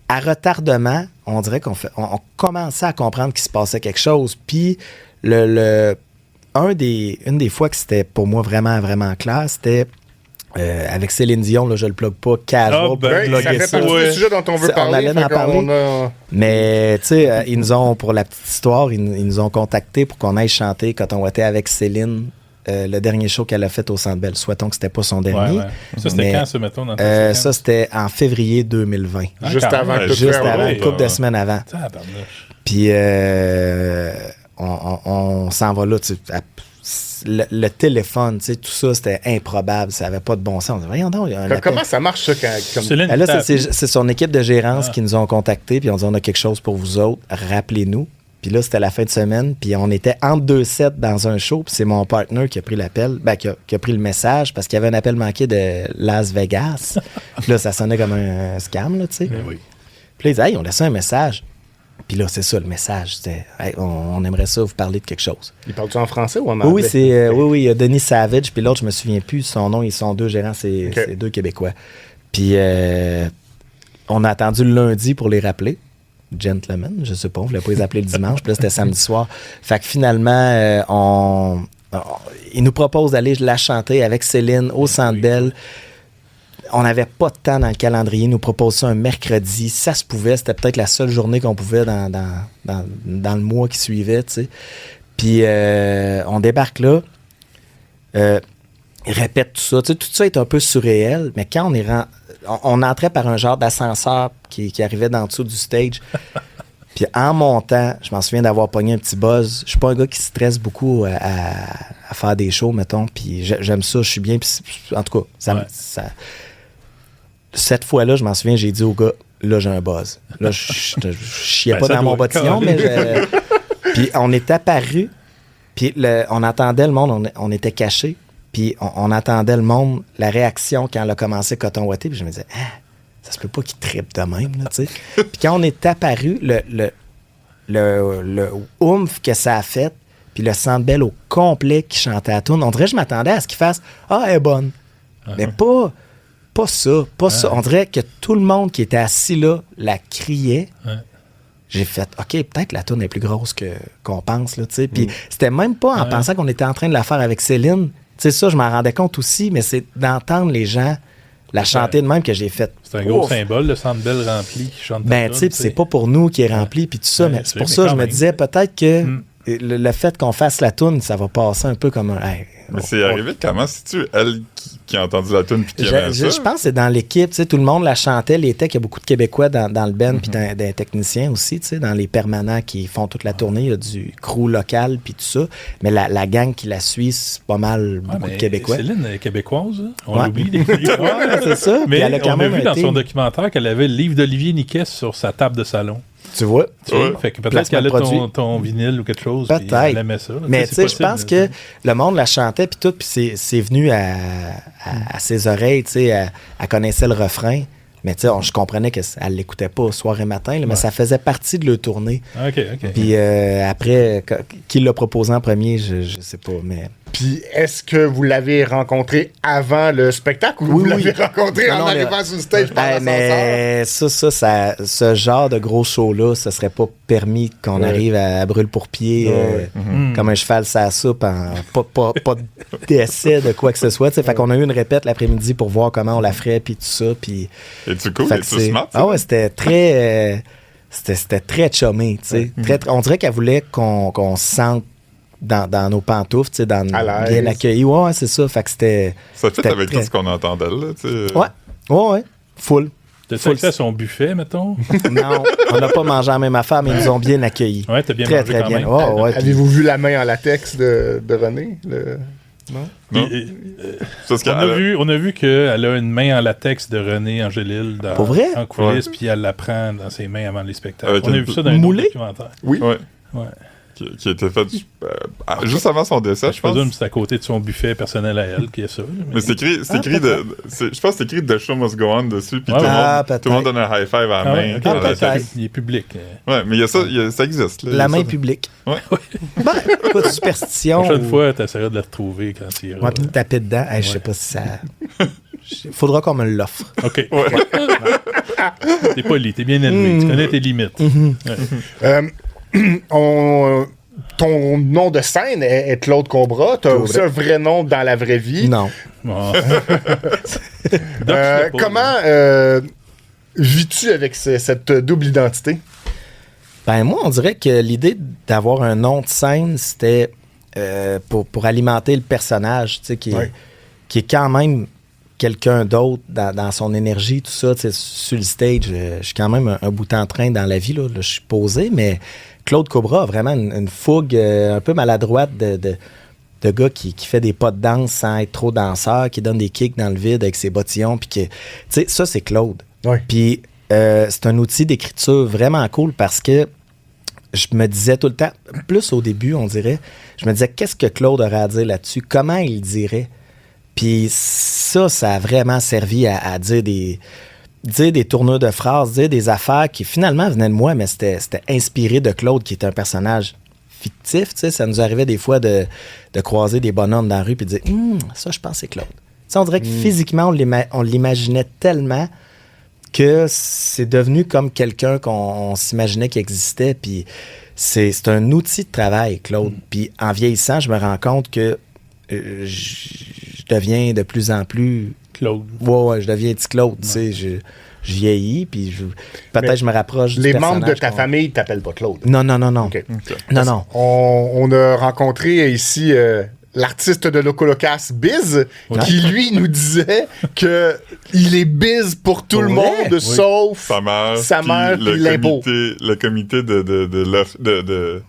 à retardement, on dirait qu'on commençait à comprendre qu'il se passait quelque chose. Puis une des fois que c'était pour moi vraiment, vraiment clair, c'était avec Céline Dion, là, je le plug pas, casual, ça fait partie du sujet dont on veut parler. On allait en parler. Mais, tu sais, ils nous ont, pour la petite histoire, ils nous ont contactés pour qu'on aille chanter quand on était avec Céline, le dernier show qu'elle a fait au Centre Bell. Souhaitons que c'était pas son dernier. Ça, c'était quand, ça, mettons? Ça, c'était en février 2020. Juste avant, une couple de semaines avant. Puis, on s'en va là, le téléphone, tout ça, c'était improbable. Ça n'avait pas de bon sens. On dit, voyons donc, comment ça marche, ça? Là, c'est son équipe de gérance qui nous ont contactés, puis on dit, on a quelque chose pour vous autres, rappelez-nous. Puis là, c'était la fin de semaine, puis on était entre 2 sets dans un show, puis c'est mon partner qui a pris l'appel, qui a pris le message, parce qu'il y avait un appel manqué de Las Vegas. Puis là, ça sonnait comme un scam, là, tu sais. Oui. Puis là, ils disaient, hey, on laissait un message. Puis là, c'est ça, le message. C'était, hey, on aimerait ça vous parler de quelque chose. Il parle-tu en français ou en anglais? Oui, il y a Denis Savage, puis l'autre, je me souviens plus son nom. Ils sont 2 gérants, c'est 2 Québécois. Puis on a attendu le lundi pour les rappeler. Gentlemen, je sais pas, on voulait pas les appeler le dimanche. Puis là, c'était samedi soir. Fait que finalement, ils nous proposent d'aller la chanter avec Céline au Centre Bell. On n'avait pas de temps dans le calendrier. Ils nous proposent ça un mercredi. Ça se pouvait. C'était peut-être la seule journée qu'on pouvait dans le mois qui suivait, tu sais. Puis on débarque là. Ils répètent tout ça. Tu sais, tout ça est un peu surréel, mais quand on entrait par un genre d'ascenseur qui arrivait d'en dessous du stage. Puis en montant, je m'en souviens d'avoir pogné un petit buzz. Je suis pas un gars qui stresse beaucoup à faire des shows, mettons. Puis j'aime ça, je suis bien. Puis en tout cas, cette fois-là, je m'en souviens, j'ai dit au gars, là, j'ai un buzz. Là, je chiais pas dans mon bottillon, mais puis on est apparu, puis on attendait le monde, on était cachés, puis on attendait le monde, la réaction quand elle a commencé Coton Watté, puis je me disais, ça se peut pas qu'il trippe de même, là, tu sais. Puis quand on est apparu, le oomph que ça a fait, puis le Centre Bell au complet qui chantait à tourne, on dirait que je m'attendais à ce qu'il fasse « Ah, elle est bonne ». Mais pas ça. On dirait que tout le monde qui était assis là la criait. J'ai fait, OK, peut-être la tourne est plus grosse qu'on pense, là, tu sais. Puis c'était même pas en pensant qu'on était en train de la faire avec Céline. Tu sais, ça, je m'en rendais compte aussi, mais c'est d'entendre les gens la chanter de même que j'ai fait. C'est un gros symbole, le Centre Bell rempli qui chante. Ben, tu sais, c'est pas pour nous qui est rempli, puis tout ça, mais c'est pour ça que je me disais peut-être que le fait qu'on fasse la toune, ça va passer un peu comme un... Mais c'est arrivé comment? C'est-tu elle qui a entendu la toune puis qui aimait ça? Je pense que c'est dans l'équipe, tu sais, tout le monde la chantait, les techs, il y a beaucoup de Québécois dans le band, puis des techniciens aussi, tu sais, dans les permanents qui font toute la tournée, il y a du crew local, puis tout ça, mais la gang qui la suit, c'est pas mal beaucoup de Québécois. Céline est québécoise, hein? On l'oublie des fois. C'est ça. Mais elle a quand même vu dans son documentaire qu'elle avait le livre d'Olivier Niquet sur sa table de salon. Tu vois? Fait que peut-être qu'elle a ton vinyle ou quelque chose. Peut-être. Elle aimait ça. Mais tu sais, je pense que le monde la chantait, puis tout, puis c'est venu à ses oreilles, tu sais, elle connaissait le refrain. Mais tu sais, je comprenais qu'elle l'écoutait pas soir et matin, là, mais ça faisait partie de leur tournée. OK. Puis après, qui l'a proposé en premier, je sais pas, mais... Puis est-ce que vous l'avez rencontré avant le spectacle ou vous l'avez rencontré en arrivant sur le stage par l'ascenseur? Mais ça, ce genre de gros show-là, ça serait pas permis qu'on arrive à brûle-pour-pied comme un cheval sur la soupe, pas d'essai de quoi que ce soit. Fait qu'on a eu une répète l'après-midi pour voir comment on la ferait, puis tout ça. Puis... Es-tu cool? Es-tu smart? Ah ouais, c'était très... c'était très chummé, tu sais. On dirait qu'elle voulait qu'on se sente dans nos pantoufles, tu sais, bien accueillis. Ouais, c'est ça. Fait que c'était... Ça fait avec tout ce qu'on entendait, là, tu sais. Ouais, full. T'as accès à son buffet, mettons? Non, on n'a pas mangé la même affaire, mais ils nous ont bien accueillis. Ouais, t'as bien très, mangé très quand bien. même. Oh, ouais, Avez-vous vu la main en latex de René? Non. On a vu qu'elle a une main en latex de René Angélil en coulisses, puis elle la prend dans ses mains avant les spectacles. On a vu ça dans un autre documentaire. Oui. Ouais. Qui a été fait juste avant son décès, je pense. Je présume que c'est à côté de son buffet personnel à elle qui est ça. Mais c'est écrit je pense que c'est écrit The Show Must Go On dessus, puis tout le monde donne un high five à la main. Il est public. Ouais, mais ça existe. La main publique. Ouais. Ben, pas de superstition. La prochaine fois, t'essaieras de la retrouver quand il ira. On va te taper dedans. Je sais pas si ça... Faudra qu'on me l'offre. OK. T'es poli, t'es bien élevé. Tu connais tes limites. Ton nom de scène est Claude Cobra. Tu as aussi un vrai nom dans la vraie vie. Non. Comment vis-tu avec cette double identité? Ben moi, on dirait que l'idée d'avoir un nom de scène, c'était pour alimenter le personnage, tu sais, qui est quand même quelqu'un d'autre dans son énergie, tout ça. Sur le stage, je suis quand même un bout en train dans la vie. Là, je suis posé, mais Claude Cobra a vraiment une fougue un peu maladroite de gars qui fait des pas de danse sans être trop danseur, qui donne des kicks dans le vide avec ses bottillons. Puis ça, c'est Claude. Ouais. Puis c'est un outil d'écriture vraiment cool parce que je me disais tout le temps, plus au début, on dirait, je me disais, qu'est-ce que Claude aurait à dire là-dessus? Comment il dirait? Puis ça a vraiment servi à dire des tournures de phrases, dire des affaires qui finalement venaient de moi, mais c'était inspiré de Claude, qui est un personnage fictif. Ça nous arrivait des fois de croiser des bonhommes dans la rue et de dire « ça, je pense que c'est Claude ». On dirait que physiquement, on l'imaginait tellement que c'est devenu comme quelqu'un qu'on s'imaginait qu'il existait. Puis c'est un outil de travail, Claude. Puis en vieillissant, je me rends compte que je deviens de plus en plus... Claude. Ouais, je deviens petit Claude, tu sais. Je vieillis, puis peut-être je me rapproche du personnage. Les membres de ta famille t'appellent pas Claude? Non. Okay. Non. On a rencontré ici... l'artiste de Locolocas, Biz, qui lui nous disait qu'il est Biz pour tout le monde, sauf sa mère puis l'impôt. Le comité de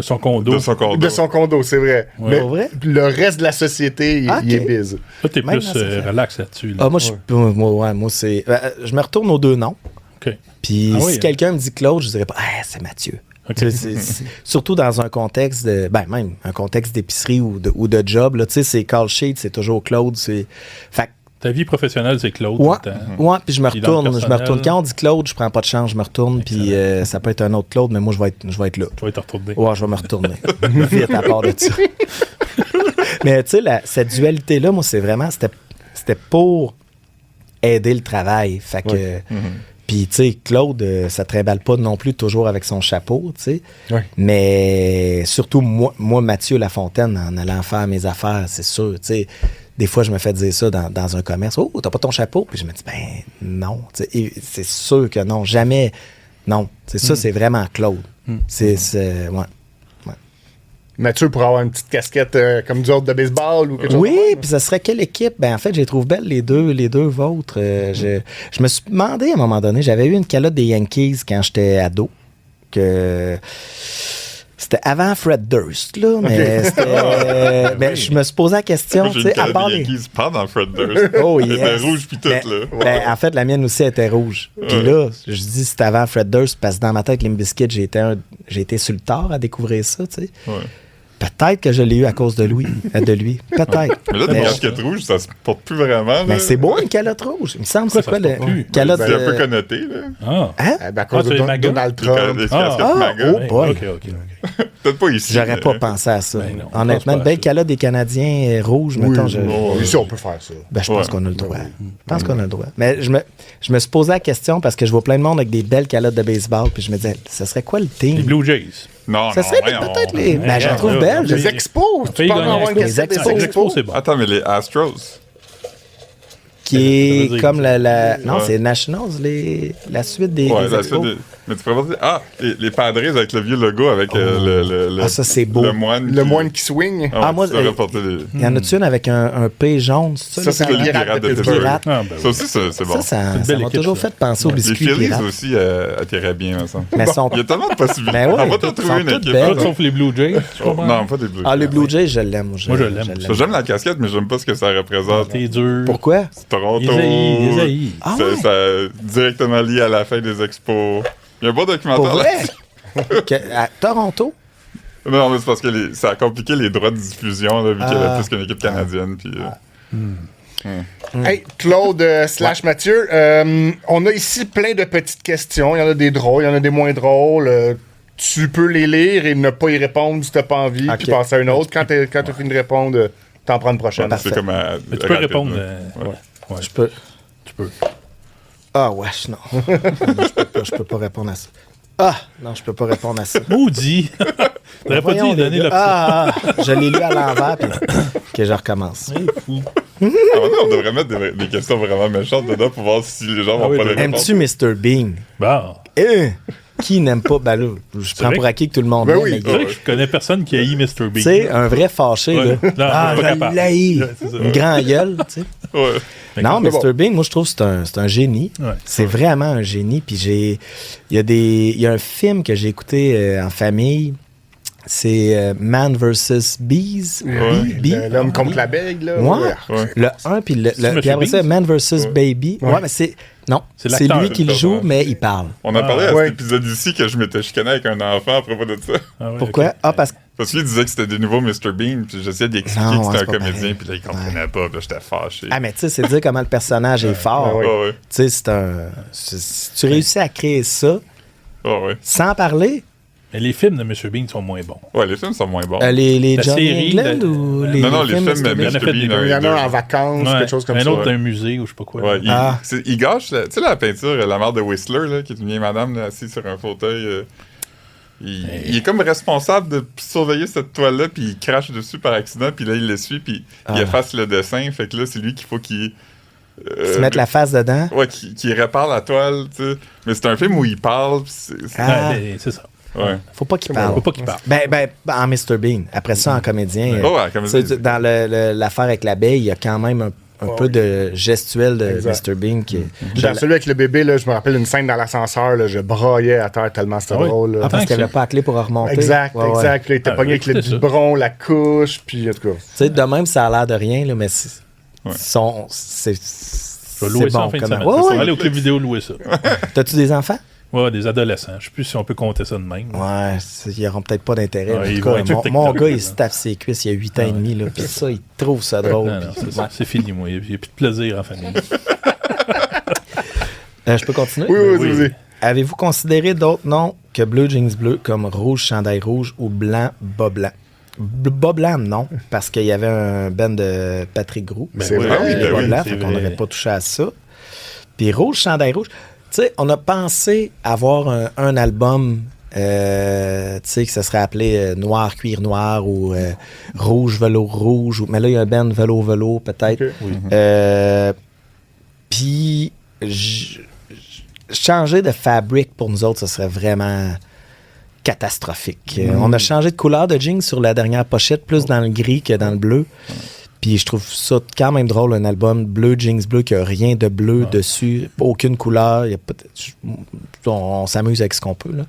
son condo. De son condo, c'est vrai. Ouais. Mais le reste de la société, il est Biz. Toi, t'es plus relax là-dessus. Là. Moi, c'est... je me retourne aux deux noms. Okay. Puis si quelqu'un me dit Claude, je dirais pas « c'est Mathieu ». Okay. Surtout dans un contexte même un contexte d'épicerie ou de job, là, c'est call sheet, c'est toujours Claude. Ta vie professionnelle, c'est Claude. Ouais, puis je me retourne. Quand on dit Claude, je prends pas de chance, je me retourne, puis ça peut être un autre Claude, mais moi, je vais être là. Tu vas te retourner. Ouais, je vais me retourner. Vite à part de ça. Mais tu sais, cette dualité-là, moi, c'était pour aider le travail. Fait que... Puis, tu sais, Claude, ça trimballe pas non plus toujours avec son chapeau, tu sais. Ouais. Mais surtout, moi, Mathieu Lafontaine, en allant faire mes affaires, c'est sûr, tu sais. Des fois, je me fais dire ça dans un commerce. « Oh, t'as pas ton chapeau? » Puis je me dis, ben non. Et c'est sûr que non. Jamais. Non. Ça, c'est vraiment Claude. Ouais. Mathieu pourrait avoir une petite casquette comme du autre de baseball ou quelque chose. Oui, puis ça serait quelle équipe? Ben en fait, je les trouve belles, les deux vôtres. Je me suis demandé à un moment donné, j'avais eu une calotte des Yankees quand j'étais ado, que c'était avant Fred Durst, là, mais c'était... mais je me suis posé la question, tu sais, à part les Yankees pas dans Fred Durst. Oh, yes. Elle était rouge puis tout, là. Ben, en fait, la mienne aussi était rouge. Puis là, je dis c'était avant Fred Durst, parce que dans ma tête, Limp Bizkit, j'ai été sur le tard à découvrir ça, tu sais. Ouais. Peut-être que je l'ai eu à cause de lui. Peut-être. Mais là, des casquettes rouges, ça se porte plus vraiment. Mais c'est beau, une calotte rouge. Il me semble que c'est quoi le calotte... C'est un peu connoté, là. Hein? À cause de Donald Trump. Des casquettes MAGA. Oh boy. OK. Peut-être pas ici. J'aurais pas pensé à ça. Honnêtement, une belle calotte des Canadiens rouges, mettons. Ici, on peut faire ça. Ben, je pense qu'on a le droit. Mais je me suis posé la question parce que je vois plein de monde avec des belles calottes de baseball, puis je me disais, ce serait quoi le team? Les Blue Jays. Non, ça serait peut-être les... Ben, je la trouve belle. Les Expos. Tu peux avoir une cassette des Expos. C'est bon. Attends, mais les Astros. Qui est comme la... Non, c'est Nationals, la suite des... Ouais, la suite des... Mais tu pourrais dire, les Padres avec le vieux logo, avec le ça, c'est beau. Le moine. Le moine qui swing. Moi, il y en a-tu une avec un P jaune? Ça, c'est le pirate de Pittsburgh. Ça aussi, c'est bon. Ça m'a toujours fait penser aux biscuits Les Phillies pirates. aussi attiraient bien, me semble. Mais Il y a tellement de possibilités. Ben ouais, on va te trouver une équipe. belles. Sauf les Blue Jays. Non, pas des Blue Jays. Les Blue Jays, je l'aime. Moi, je l'aime. J'aime la casquette, mais j'aime pas ce que ça représente. T'es dur. Pourquoi? Toronto. Les haïs. Ça directement lié à la fin des expos. Il y a un bon documentaire Pour là. vrai? À Toronto? Non, mais c'est parce que ça a compliqué les droits de diffusion, là, vu qu'il y avait plus qu'une équipe canadienne. Puis, Hey, Claude / Mathieu, on a ici plein de petites questions. Il y en a des drôles, il y en a des moins drôles. Tu peux les lire et ne pas y répondre si t'as pas envie, puis passer à une autre. Quand t'as fini de répondre, t'en prends une prochaine. c'est comme Mais tu peux répondre. Ouais. Je peux. Tu peux. Ah, wesh, non. Je peux pas répondre à ça. Non, je peux pas répondre à ça. Maudit! T'aurais pas dû donner l'option. Je l'ai lu à l'envers, puis que je recommence. on devrait mettre des questions vraiment méchantes dedans pour voir si les gens vont pas les répondre. Aimes-tu Mr. Bean? Bon. Qui n'aime pas? Ben là, je prends pour acquis que tout le monde Ben aime. oui. C'est vrai que je connais personne qui haït Mr. Bean. Tu sais, un vrai fâché, là. Non, je l'haïs. Une grande gueule, tu sais. Ouais. Non, Mr. Bean, moi, je trouve que c'est un génie. Ouais. C'est vraiment un génie. Puis il y a un film que j'ai écouté en famille. C'est Man vs. Bees. L'homme contre l'abeille, là. Ouais. Le 1, puis après ça, Man vs. Baby. Ouais, mais c'est... Non, c'est lui qui le joue, mais il parle. On a parlé à cet épisode ici que je m'étais chicané avec un enfant à propos de ça. Pourquoi? Parce que... Parce qu'il disait que c'était des nouveaux Mr. Bean, puis j'essayais d'expliquer que c'était un comédien, puis là, il comprenait pas, puis là, j'étais fâché. Mais tu sais, c'est dire comment le personnage est fort. Tu sais, c'est un... Si tu réussis à créer ça, sans parler... Mais les films de Mr. Bean sont moins bons. Ouais, les films sont moins bons. Les Johnny England ou les Non, les films de Mr. Bean. Il y en a en vacances, quelque chose comme ça. Un autre d'un musée ou je sais pas quoi. Il gâche, tu sais, la peinture, la mère de Whistler, là, qui est une vieille madame là, assise sur un fauteuil. Il est comme responsable de surveiller cette toile-là, puis il crache dessus par accident, puis là, il l'essuie, puis il efface le dessin. Fait que là, c'est lui qu'il faut qu'il... se mettre la face dedans. Ouais, qui répare la toile, tu sais. Mais c'est un film où il parle, c'est ça. Ouais. Faut pas qu'il parle. Ben, en Mr. Bean. Après ça, en comédien. Dans l'affaire avec l'abeille, il y a quand même un peu de gestuel de Mr. Bean. Dans celui avec le bébé, là, je me rappelle une scène dans l'ascenseur, là, je braillais à terre tellement c'était drôle. Parce qu'il n'y avait pas la clé pour remonter. Exact. Là, il était pogné avec le biberon, la couche, puis en tout cas. Tu sais, de même, ça a l'air de rien, là, mais c'est bon. Je vais louer ça en fin de semaine. On va aller au club vidéo louer ça. T'as-tu des enfants? Ouais, des adolescents. Je sais plus si on peut compter ça de même. Ouais, ils n'auront peut-être pas d'intérêt. Mon gars, il se tape ses cuisses il y a 8 ans et demi. Puis ça, il trouve ça drôle. C'est fini, moi. Il n'y a plus de plaisir en famille. Je peux continuer? Oui. Avez-vous considéré d'autres noms que bleu jeans bleu comme rouge chandail rouge ou blanc bas blanc? Bas blanc, non, parce qu'il y avait un band de Patrick Groux. C'est vrai. Bas blanc, on n'aurait pas touché à ça. Puis rouge chandail rouge... Tu sais, on a pensé avoir un album, tu sais, que ça serait appelé Noir Cuir Noir ou Rouge Velours Rouge. Mais là, il y a un band Velours peut-être. Puis, changer de fabrique pour nous autres, ça serait vraiment catastrophique. On a changé de couleur de jeans sur la dernière pochette, plus dans le gris que dans le bleu. Puis je trouve ça quand même drôle, un album bleu, jeans bleu, qui n'a rien de bleu dessus, aucune couleur. On s'amuse avec ce qu'on peut, là.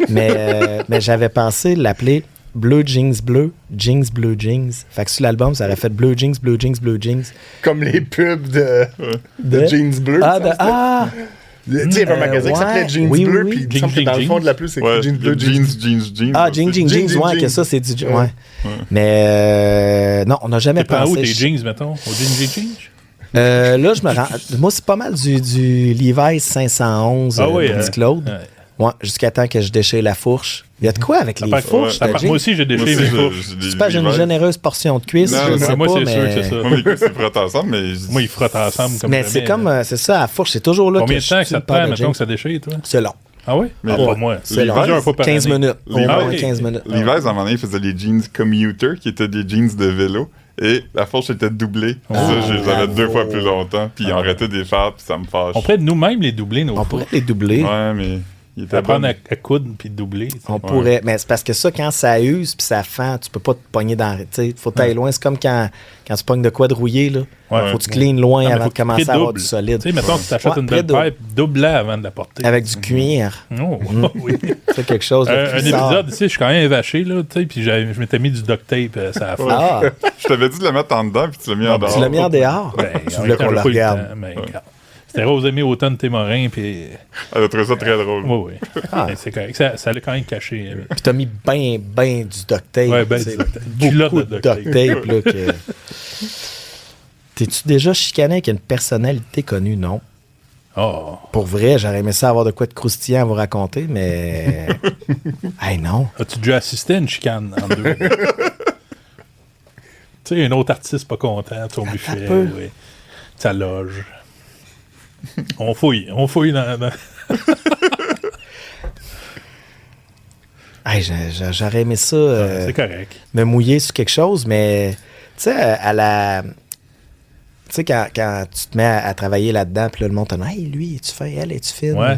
Mais j'avais pensé l'appeler bleu, jeans bleu, jeans bleu, jeans. Fait que sur l'album, ça aurait fait bleu, jeans, bleu, jeans, bleu, jeans. Comme les pubs de jeans bleu. Tu sais, il y avait un magasin qui s'appelait Jeans Bleu, puis il semble que dans le fond de la pub, c'est Jeans Bleu, Jeans. Jeans, ouais, que ça, c'est du... Ouais. Mais non, on n'a jamais pensé... où tes jeans, mettons? Au jeans? Là, je me rends... Moi, c'est pas mal du Levi's 511 Petit Claude. Ouais, jusqu'à temps que je déchire la fourche. Il y a de quoi avec les fourches? Moi aussi, j'ai déchiré mes fourches. C'est pas j'ai une généreuse portion de cuisse. Moi, c'est sûr que c'est ça. Moi, mes cuisses, ils frottent ensemble, mais... Moi, ils frottent ensemble comme mais c'est comme... C'est ça, la fourche, c'est toujours là. Combien de temps que ça te prend, mettons, que ça déchire, toi? C'est long. Ah oui? Pas moi. C'est long. 15 minutes. Au moins 15 minutes. Levi's, à un moment donné, il faisait les jeans commuter, qui étaient des jeans de vélo. Et la fourche était doublée. Ça, je les avais 2 fois plus longtemps. Puis ils arrêtaient des faire, puis ça me fâche. On pourrait nous-mêmes les doubler, On pourrait les doubler. Ouais, mais... Apprendre à coudre puis doubler. On pourrait. Mais c'est parce que ça, quand ça use puis ça fend, tu peux pas te pogner dans. Il faut t'aller loin. C'est comme quand tu pognes de quoi de rouiller. Là. Faut que tu clean loin avant de commencer à avoir du solide. Tu sais, mettons, tu t'achètes une belle pipe, double-la avant de la porter. Avec du cuir. Oh, oui. C'est quelque chose. Un épisode ici, je suis quand même vaché, là, puis je m'étais mis du duct tape, ça a fait. Je t'avais dit de le mettre en dedans, puis tu l'as mis en dehors. Tu l'as mis en dehors? Tu voulais qu'on le regarde. C'était Rosemée Automne Témorin, puis... Elle a trouvé ça très drôle. Oui. C'est correct. Ça l'a quand même caché. Puis t'as mis ben du duct tape. Ouais, ben beaucoup de duct tape. Là, que... T'es-tu déjà chicané avec une personnalité connue? Non. Oh. Pour vrai, j'aurais aimé ça avoir de quoi de croustillant à vous raconter, mais... Hey, non. As-tu déjà assisté à une chicane en deux? Tu sais, un autre artiste pas content, son buffet, oui. Sa loge. On fouille dans... Hey, j'aurais aimé ça... c'est correct. Me mouiller sur quelque chose, mais... Tu sais, à la... Tu sais, quand tu te mets à travailler là-dedans, puis là, le monde te dit « Hey, lui, es-tu fin? Elle, es-tu fine? » Ouais.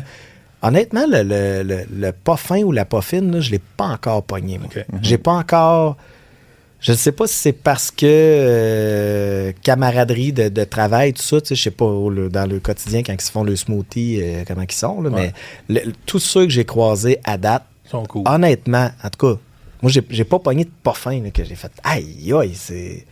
Honnêtement, le pas fin ou la pas fine, là, je ne l'ai pas encore pogné, moi. Okay. J'ai pas encore... Je ne sais pas si c'est parce que camaraderie de travail, tout ça, tu sais, je sais pas, dans le quotidien, quand ils se font le smoothie, comment ils sont, là, mais tous ceux que j'ai croisés à date, sont cool. Honnêtement, en tout cas, moi, j'ai pas pogné de pas fin, là, que j'ai fait « Aïe, aïe, c'est... »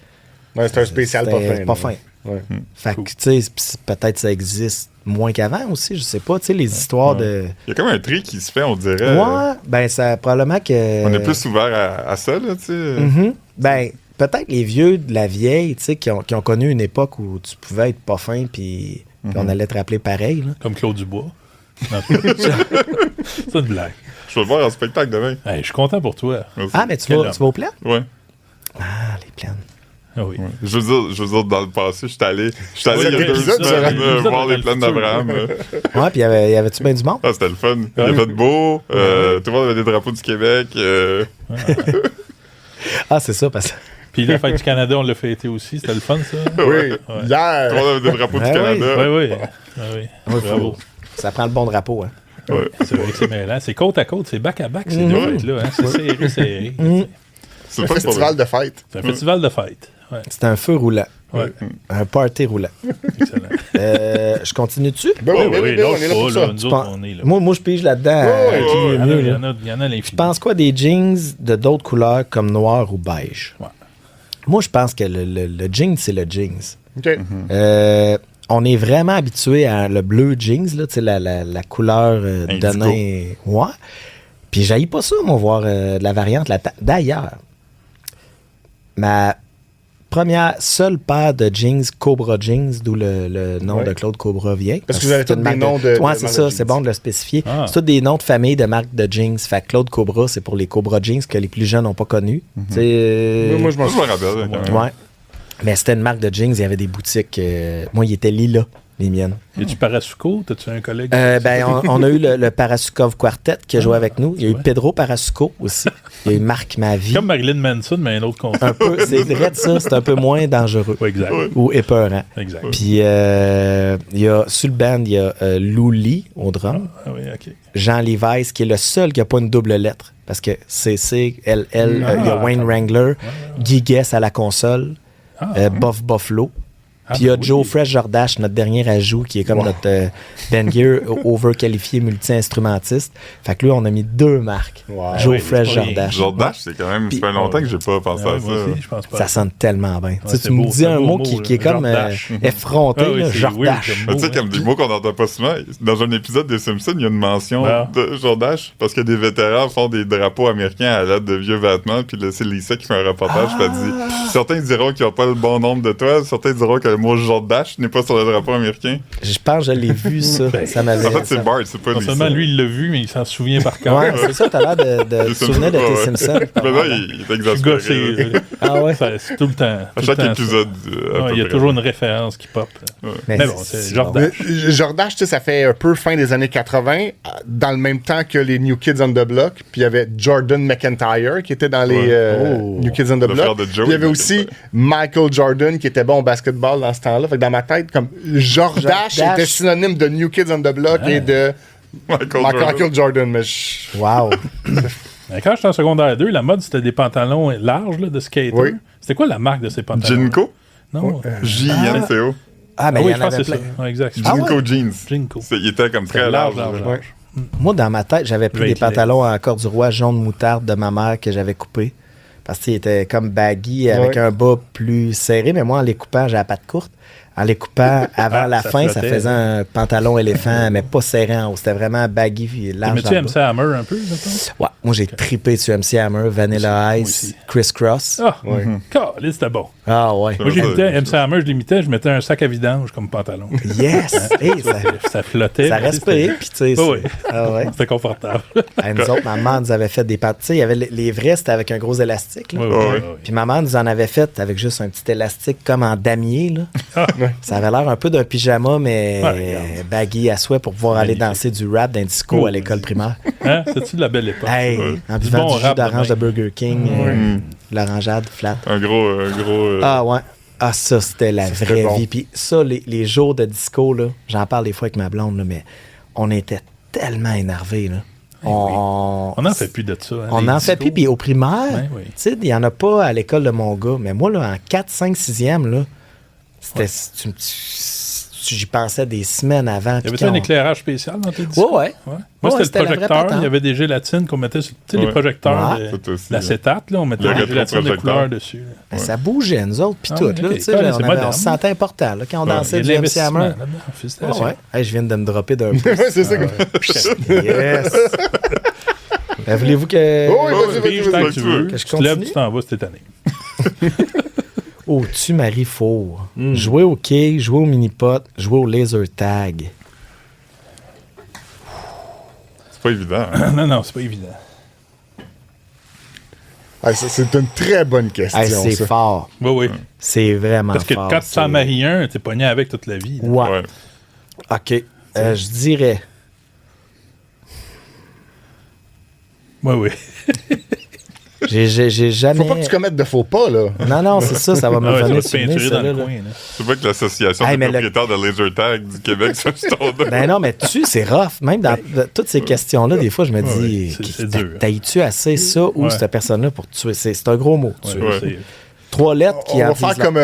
Ouais, c'est un spécial pas fin. Pas fin. Ouais. Fait que, tu sais, peut-être ça existe moins qu'avant aussi, je sais pas, tu sais, les histoires de... Il y a comme un tri qui se fait, on dirait. Ouais, ben ça, probablement que... On est plus ouvert à ça, là, tu sais. Mm-hmm. Ben, peut-être les vieux de la vieille, tu sais, qui ont connu une époque où tu pouvais être pas fin, puis on allait te rappeler pareil, là. Comme Claude Dubois. C'est une blague. Je vais le voir en spectacle demain. Hey, je suis content pour toi. Merci. Ah, mais tu vas aux plaines? Ouais. Ah, les plaines. Ah oui. Ouais. Je veux dire, dans le passé, je suis allé il y a 2 semaines voir les plaines d'Abraham. Ouais, puis y avait-tu bien du monde? Ah, c'était le fun. Il a fait beau. Tout le monde avait des drapeaux du Québec. Ah, c'est ça, parce que... Puis la fête du Canada, on l'a fêté aussi. C'était le fun, ça? Oui. Hier. Tout le monde avait des drapeaux du Canada. Oui. Bravo. Ça prend le bon drapeau, hein? Ouais. C'est vrai que c'est mêlant. C'est côte à côte, c'est back à back, ces deux fêtes-là. Hein? C'est serré. C'est un festival de fête. C'est un festival de fête. Ouais. C'est un feu roulant. Ouais. Un party roulant. Excellent. Je continue dessus? Ben oui, on est là pour ça. Nous autres, on est là. Moi, je pige là-dedans. Il y en a l'infini. Tu penses quoi des jeans de d'autres couleurs comme noir ou beige? Ouais. Moi, je pense que le jeans, c'est le jeans. OK. On est vraiment habitué à le bleu jeans, là, la couleur de nain. Ouais. Puis j'haïs pas ça, moi, voir de la variante là-dedans. D'ailleurs, ma seule paire de jeans, Cobra Jeans, d'où le nom de Claude Cobra vient. Parce que vous avez tous des noms de... Ouais, c'est ça, c'est bon de le spécifier. C'est tous des noms de famille de marques de jeans. Fait que Claude Cobra, c'est pour les Cobra Jeans que les plus jeunes n'ont pas connus. Moi, je m'en rappelle. Ouais. Mais c'était une marque de jeans, il y avait des boutiques. Moi, il était Lila, les miennes. Y a-tu Parasuco? T'as-tu un collègue? On a eu le Parasukov Quartet qui a joué avec nous. Il y a eu Pedro Parasuco aussi. Il y a eu Marc Mavie. Comme Marilyn Manson, mais un autre concept. Un peu, c'est vrai de ça. C'est un peu moins dangereux. Oui, exact. Ou épeurant. Exact. Puis, il y a, sur le band, il y a Louli au drum. Ah oui, OK. Jean Levi's, qui est le seul qui n'a pas une double lettre. Parce que CC, il y a Wayne Wrangler, Guy Guess à la console, Buff Buffalo. Puis il y a Joe Fresh Jordache, notre dernier ajout, qui est comme notre Ben Gear overqualifié multi-instrumentiste. Fait que là, on a mis 2 marques. Joe Fresh Jordache. Jordache, c'est quand même... Ça fait longtemps que j'ai pas pensé à ça. Aussi, je pense pas. Ça sonne tellement bien. Tu beau, me dis un mot qui est comme effronté, Jordache. Tu sais, comme des mots qu'on n'entend pas souvent. Dans un épisode des Simpsons, il y a une mention de Jordache parce que des vétérans font des drapeaux américains à l'aide de vieux vêtements. Puis là, c'est Lisa qui fait un reportage. Elle dit, certains diront qu'ils n'ont pas le bon nombre de toiles. Certains diront que le mot Jordache n'est pas sur le drapeau américain. Je pense que je l'ai vu, ça. Ça m'avait... En fait, c'est Bart, c'est pas Lisa. Non seulement lui, il l'a vu, mais il s'en souvient par cœur. Ouais, c'est ça, t'as l'air de te souvenir de tes Simpsons. Mais là, il est exaspéré. Ah ouais? C'est tout le temps. À chaque épisode. Il y a toujours une référence qui pop. Mais bon, c'est Jordache. Jordache, tu sais, ça fait un peu fin des années 80, dans le même temps que les New Kids on the Block. Puis il y avait Jordan McIntyre qui était dans les New Kids on the Block. Puis il y avait aussi Michael Jordan qui était bon au basketball dans ce temps-là. Fait que dans ma tête, comme Jordache était synonyme de New Kids on the Block et de Michael Jordan, mais Wow. Quand j'étais en secondaire 2, la mode, c'était des pantalons larges là, de skater. Oui. C'était quoi la marque de ces pantalons? Jinko? Non. J-I-N-C-O. Ah, mais oui, il y je en pense avait que c'est plein. ça. Ouais, exact. Jinko Jeans. Jinko. Il était comme très large. Ouais. Moi, dans ma tête, j'avais pris des Great pantalons en corduroy jaune moutarde de ma mère que j'avais coupés. Parce qu'ils étaient comme baggy avec un bas plus serré. Mais moi, en les coupant, j'ai la patte courte. En les coupant avant la ça fin, flottait. ça faisait un pantalon éléphant, mais pas serré en haut. C'était vraiment baggy et large. Mais tu MC Hammer un peu, mettons? Ouais, moi, j'ai trippé sur MC Hammer, Vanilla Ice, aussi. Criss Cross. Ah, c'était bon. Ah ouais. Moi, j'imitais MC Hammer, je l'imitais, je mettais un sac à vidange comme pantalon. Yes! Hey, Ça flottait. ça respire, puis tu sais. Oui. Ah ouais. C'était confortable. Nous autres, maman nous avait fait des pantalons. Tu sais, il y avait les vrais, c'était avec un gros élastique. Là. Oui. Puis maman nous en avait fait avec juste un petit élastique comme en damier. Là. Ça avait l'air un peu d'un pyjama, mais baggy à souhait pour pouvoir aller danser du rap d'un disco à l'école primaire. Hein? C'est-tu de la belle époque? Hey, en buvant du jus d'orange de Burger King, l'orangeade flat. Un gros. Ah ouais. Ah, ça, c'était la vraie vie. Puis ça, les jours de disco, là, j'en parle des fois avec ma blonde, là, mais on était tellement énervés. Là. On n'en fait plus de ça. Hein, on n'en fait plus. Puis au primaire, oui. tu sais, il n'y en a pas à l'école de mon gars. Mais moi, là, en 4, 5, 6e, là, c'était... J'y pensais des semaines avant. Y avait-tu un éclairage spécial dans tes disques? Ouais. Moi, c'était le la vraie projecteur. patente. Il y avait des gélatines qu'on mettait sur les projecteurs. L'acétate, là, on mettait des gélatines de couleur dessus. Ben, ça bougeait, nous autres, puis tout. Là, on se sentait important là, quand on dansait du MC Hammer. Hey, je viens de me dropper d'un peu. c'est ça. Yes! Ben, voulez-vous que... Oui, tant que tu veux. Que je tu te lèves, continue? tu t'en vas cette année. Oh, tu Marie Four. Jouer au quai, jouer au mini-pot, jouer au laser tag. C'est pas évident. Hein? Non, c'est pas évident. C'est une très bonne question. Hey, c'est fort. Oui. C'est vraiment fort. Parce que quand tu t'en maries un, t'es pogné avec toute la vie. Là. Ouais. OK. Je dirais... Oui. J'ai jamais... Faut pas que tu commettes de faux pas, là. Non, c'est ça, ça va me venir sur le ça, dans le là. coin. Là. C'est pas que l'association des propriétaires de laser tag du Québec soit ton dos. Ben non, mais c'est rough. Même dans toutes ces questions-là, des fois, je me dis, c'est dur. t'as-tu assez ça ou cette personne-là pour tuer? C'est un gros mot, tuer. Ouais. 3 lettres qui... On va faire comme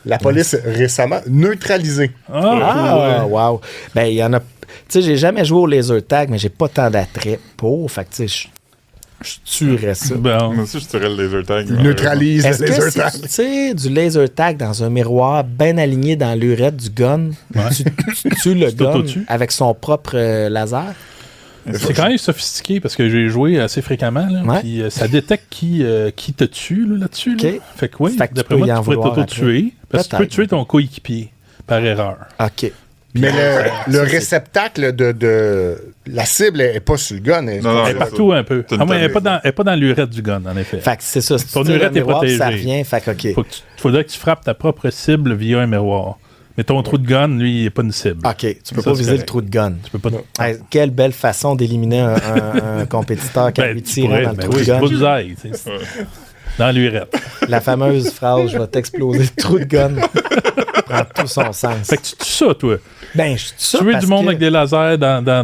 la police récemment, neutraliser. Ah, wow. Ben, il y en a... Tu sais, j'ai jamais joué au laser tag, mais j'ai pas tant d'attrait pour. Fait que, tu sais, je tuerais ça. Bon. Moi aussi, je tuerais le laser tag. Neutralise Est-ce le laser que tag. tu sais, du laser tag dans un miroir bien aligné dans l'urette du gun, tu tues le gun avec son propre laser? C'est quand même sophistiqué parce que j'ai joué assez fréquemment. Là, puis ça détecte qui te tue là-dessus. Là. Fait que oui, d'après moi, tu pourrais t'auto-tuer parce que tu peux tuer ton coéquipier par erreur. OK. Mais le réceptacle de la cible n'est pas sur le gun. Elle est partout un peu. Elle n'est pas dans l'urette du gun, en effet. Fait que c'est ça. Si ton urette est protégée. Ça revient. Fait que, OK. Il faudrait que tu frappes ta propre cible via un miroir. Mais ton trou de gun, lui, il n'est pas une cible. OK. Tu peux pas viser le trou de gun. Tu peux pas. Hey, quelle belle façon d'éliminer un compétiteur qui lui tire dans le trou de gun. Bullseye, dans l'urette. La fameuse phrase « Je vais t'exploser le trou de gun » prend tout son sens. Fait que tu tues ça, toi. Ben, je tue ça. Tuer du monde avec des lasers dans un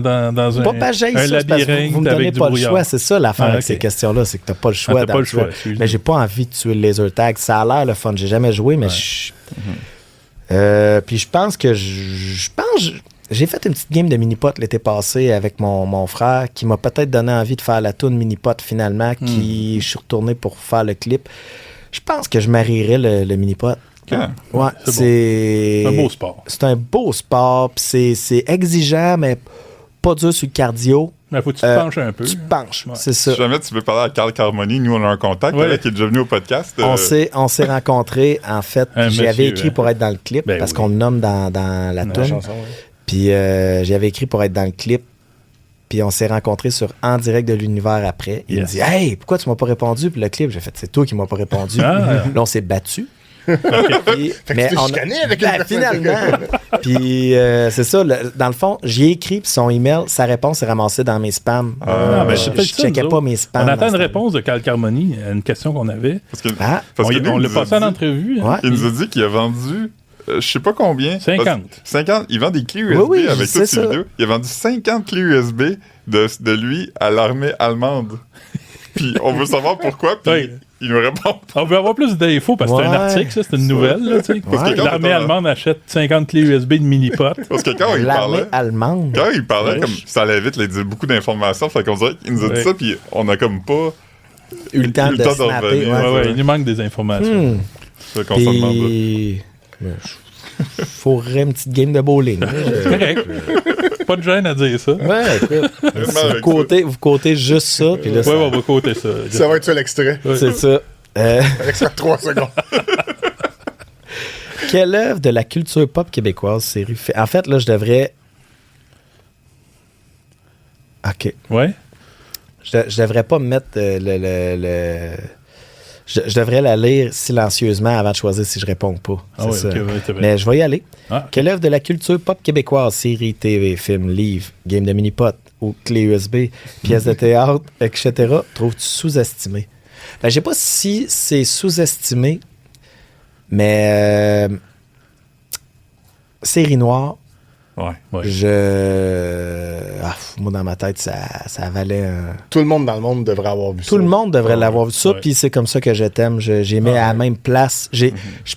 labyrinthe vous me donnez avec pas du le choix. C'est ça l'affaire avec ces questions-là, c'est que t'as pas le choix. T'as pas le choix. Mais j'ai pas envie de tuer le laser tag. Ça a l'air le fun. J'ai jamais joué, mais puis je pense que j'ai fait une petite game de mini-pot l'été passé avec mon frère qui m'a peut-être donné envie de faire la toune mini-pot finalement, je suis retourné pour faire le clip. Je pense que je marierais le mini-pot. Ouais, c'est un beau sport. C'est un beau sport, puis c'est exigeant, mais pas dur sur le cardio. Mais faut que tu te penches un peu. Tu te penches, c'est ça. Si jamais tu veux parler à Carl Carmoni, nous on a un contact qui est déjà venu au podcast. On s'est rencontrés, en fait. J'avais écrit pour être dans le clip, parce qu'on le nomme dans la tune. Puis j'avais écrit pour être dans le clip. Puis on s'est rencontrés sur En direct de l'univers après. Il me dit « Hey, pourquoi tu m'as pas répondu? » Puis le clip, j'ai fait « C'est toi qui m'as pas répondu. » Là, on s'est battus. Puis, mais on avec finalement. Puis c'est ça, dans le fond, j'y ai écrit, puis son email, sa réponse est ramassée dans mes spams. Je checkais pas mes spams. On attend une réponse de Carl Carmoni à une question qu'on avait. On l'a passé en entrevue. Il nous a dit qu'il a vendu je sais pas combien. 50. 50. Il vend des clés USB avec toutes ses vidéos. Il a vendu 50 clés USB de lui à l'armée allemande. Puis on veut savoir pourquoi, puis il nous répond. On veut avoir plus d'infos parce que c'est un article, ça, c'est une nouvelle. Là, l'armée allemande achète 50 clés USB de mini-pot. Parce que quand il parlait... allemande. Quand il parlait, comme ça allait vite, il disait beaucoup d'informations. Fait qu'on dirait qu'il nous a dit ça, puis on a comme pas eu le temps de snapper. Il nous manque des informations. C'est qu'on se demande. Faudrait une petite game de bowling. C'est correct. Pas de gêne à dire ça. Ouais, écoute. Vous côté juste ça. Puis là, on va côté ça. Ça va être ça l'extrait. C'est ça. L'extrait de 3 secondes. Quelle œuvre de la culture pop québécoise série fait? En fait, là, je devrais... OK. Ouais? Je devrais pas me mettre Je devrais la lire silencieusement avant de choisir si je réponds pas. C'est ça. Mais je vais y aller. Quelle œuvre de la culture pop québécoise, série, TV, film, livre, game de mini-pot ou clé USB, pièce de théâtre, etc., trouves-tu sous-estimé? Ben, je sais pas si c'est sous-estimé, mais série noire, Ouais. moi, dans ma tête, ça valait un... Tout le monde dans le monde devrait avoir vu ça. Tout le monde devrait l'avoir vu ça, puis c'est comme ça que je t'aime. J'ai mis à la même place. Je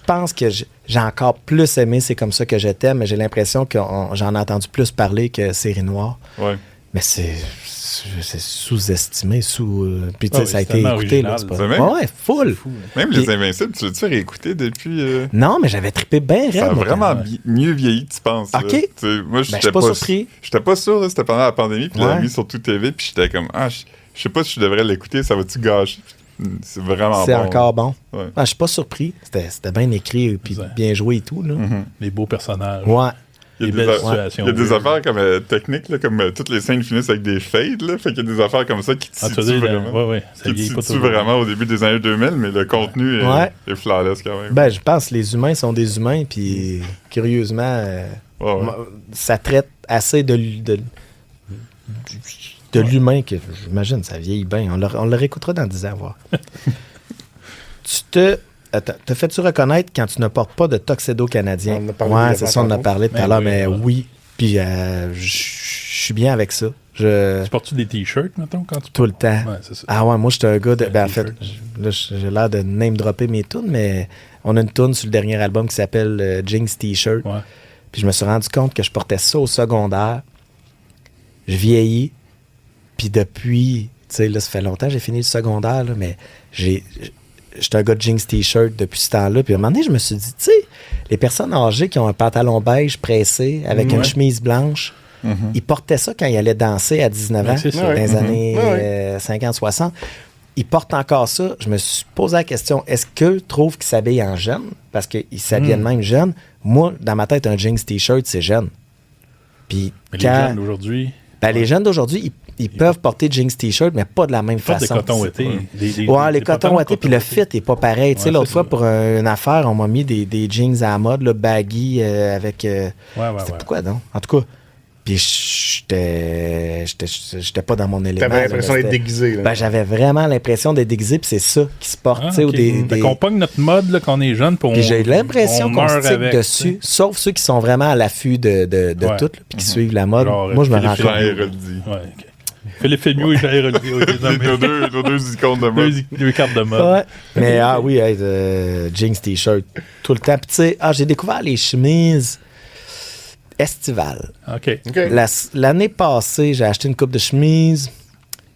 pense que j'ai encore plus aimé C'est comme ça que je t'aime, mais j'ai l'impression que j'en ai entendu plus parler que Série Noire. Ouais. Mais c'est sous-estimé, puis tu sais, ça a été écouté. Là, c'est pas... Ouais, full. Fou, même Les Invincibles, tu l'as-tu réécouté depuis... Non, mais j'avais trippé bien Ça a vraiment mieux vieilli que tu penses. OK. Moi, j'étais pas surpris. J'étais pas sûr, là, c'était pendant la pandémie, puis l'avais mis sur Tout TV, puis j'étais comme, je sais pas si je devrais l'écouter, ça va-tu gâcher? C'est vraiment bon. C'est encore bon. Ouais. Je suis pas surpris. C'était bien écrit, puis bien joué et tout. Là. Les beaux personnages. Ouais. Il y a des affaires comme techniques, là, comme toutes les scènes finissent avec des fades, là, fait qu'il y a des affaires comme ça qui te situent vraiment. Qui te situent vraiment au début des années 2000, mais le contenu est flawless quand même. Ben, je pense que les humains sont des humains, puis curieusement, ça traite assez de l'humain que, j'imagine, ça vieillit bien. On le réécoutera dans 10 ans, voir. Te fais-tu reconnaître quand tu ne portes pas de tuxedo canadien? Ouais, c'est ça, on en a parlé tout à l'heure, mais oui. Puis je suis bien avec ça. Tu portes-tu des t-shirts, mettons, quand tu tout le temps. Ouais, c'est ça. Ah ouais, moi, j'étais un gars de... Ben, en fait, là, j'ai l'air de name-dropper mes tunes, mais on a une tune sur le dernier album qui s'appelle Jinx T-shirt. Ouais. Puis je me suis rendu compte que je portais ça au secondaire. Je vieillis. Puis depuis... Tu sais, là, ça fait longtemps que j'ai fini le secondaire, là, mais j'étais un gars de jeans t-shirt depuis ce temps-là. Puis à un moment donné, je me suis dit, tu sais, les personnes âgées qui ont un pantalon beige pressé avec une chemise blanche, ils portaient ça quand ils allaient danser à 19 ans, dans les années 50-60. Ils portent encore ça. Je me suis posé la question, est-ce qu'eux trouvent qu'ils s'habillent en jeune? Parce qu'ils s'habillent de même jeune. Moi, dans ma tête, un jeans t-shirt, c'est jeune. Puis mais les jeunes d'aujourd'hui... Ben, les jeunes d'aujourd'hui, ils peuvent porter jeans t-shirt, mais pas de la même façon. Des cotons ouatés. Les cotons ouatés, puis le fit n'est pas pareil. Tu sais, l'autre fois, pour une affaire, on m'a mis des jeans à la mode, là, baggy, avec... C'était pourquoi, donc? En tout cas, puis j'étais pas dans mon élément. T'avais l'impression d'être déguisé. Ben, j'avais vraiment l'impression d'être déguisé, puis c'est ça qui se porte. On pogne notre mode là, quand on est jeune, puis j'ai l'impression qu'on se tique dessus, sauf ceux qui sont vraiment à l'affût de tout, puis qui suivent la mode. Genre, moi, je me rends compte. Philippe Fémieux et Jean Héroldi. Nos deux icônes de mode. Deux cartes de mode. Ouais. Mais jeans, t-shirt, tout le temps. Puis tu sais, j'ai découvert les chemises estivales. OK. L'année passée, j'ai acheté une coupe de chemises,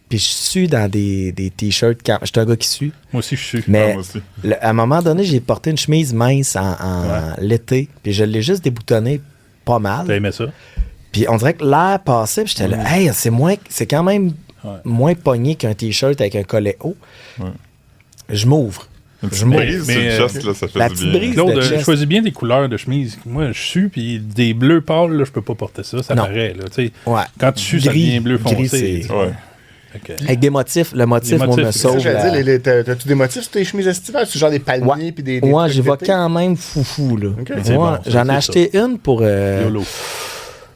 puis je suis dans des t-shirts. Je suis un gars qui sue. Moi aussi, je suis. Mais à un moment donné, j'ai porté une chemise mince en l'été, puis je l'ai juste déboutonnée pas mal. T'as aimé ça? Puis on dirait que l'air passait, puis j'étais là, hey, c'est quand même moins pogné qu'un t-shirt avec un collet haut. Ouais. Je m'ouvre. Une petite brise sur le chest, là, ça fait du bien. Claude, je choisis bien des couleurs de chemise. Moi, je sue, puis des bleus pâles, là, je peux pas porter ça. Ça paraît, là. Quand tu sues, ça devient bleu foncé. Avec des motifs, le motif, moi, me sauve. T'as-tu des motifs sur tes chemises estivales? C'est genre des palmiers puis des moi, j'y vais quand même foufou, là. Moi, j'en ai acheté une pour... YOLO.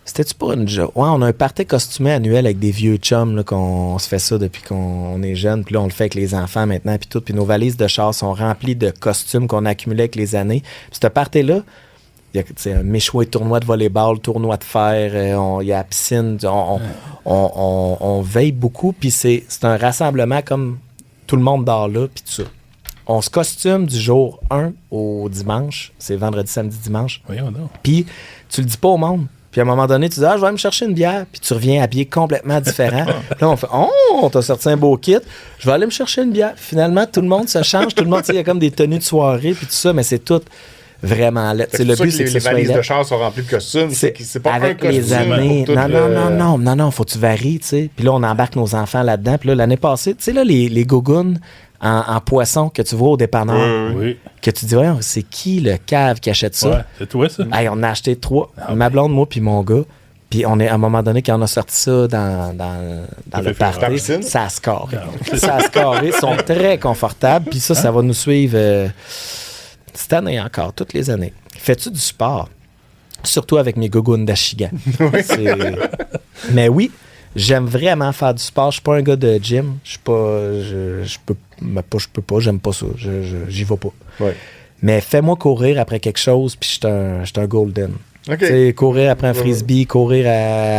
C'était-tu pour une job? Ouais, on a un party costumé annuel avec des vieux chums, là, qu'on se fait ça depuis qu'on est jeune. Puis là, on le fait avec les enfants maintenant, puis tout. Puis nos valises de char sont remplies de costumes qu'on a accumulés avec les années. Puis ce party-là, Il y a un méchoui tournoi de volleyball, tournoi de fer, il y a la piscine. On veille beaucoup, puis c'est un rassemblement comme tout le monde dort là, puis tout ça. On se costume du jour 1 au dimanche. C'est vendredi, samedi, dimanche. Voyons donc. Puis tu le dis pas au monde. Puis à un moment donné, tu dis « Ah, je vais aller me chercher une bière. » Puis tu reviens habillé complètement différent. Là, on fait « Oh, t'as sorti un beau kit. Je vais aller me chercher une bière. » Finalement, tout le monde se change. Tout le monde, il y a comme des tenues de soirée, puis tout ça, mais c'est tout vraiment laid. C'est le but, c'est que les valises de char sont remplies de costumes. C'est pas avec un costume les années. Non, faut que tu varies, tu sais. Puis là, on embarque nos enfants là-dedans. Puis là, l'année passée, tu sais, là, les gougounes en poisson que tu vois au dépanneur, que tu dis, ouais, c'est qui le cave qui achète ça? Ouais, c'est toi, ça? Hey, on a acheté 3. Ma blonde, moi, puis mon gars. Puis on est, à un moment donné, quand on a sorti ça dans le party, ça a scoré. Ça a scoré. Ils sont très confortables. Puis ça va nous suivre cette année encore, toutes les années. Fais-tu du sport? Surtout avec mes gougounes d'Achigan. Mais oui, j'aime vraiment faire du sport. Je suis pas un gars de gym. Je peux pas, j'aime pas ça. J'y vais pas. Ouais. Mais fais-moi courir après quelque chose, puis je suis un golden. Okay. Courir après un frisbee, courir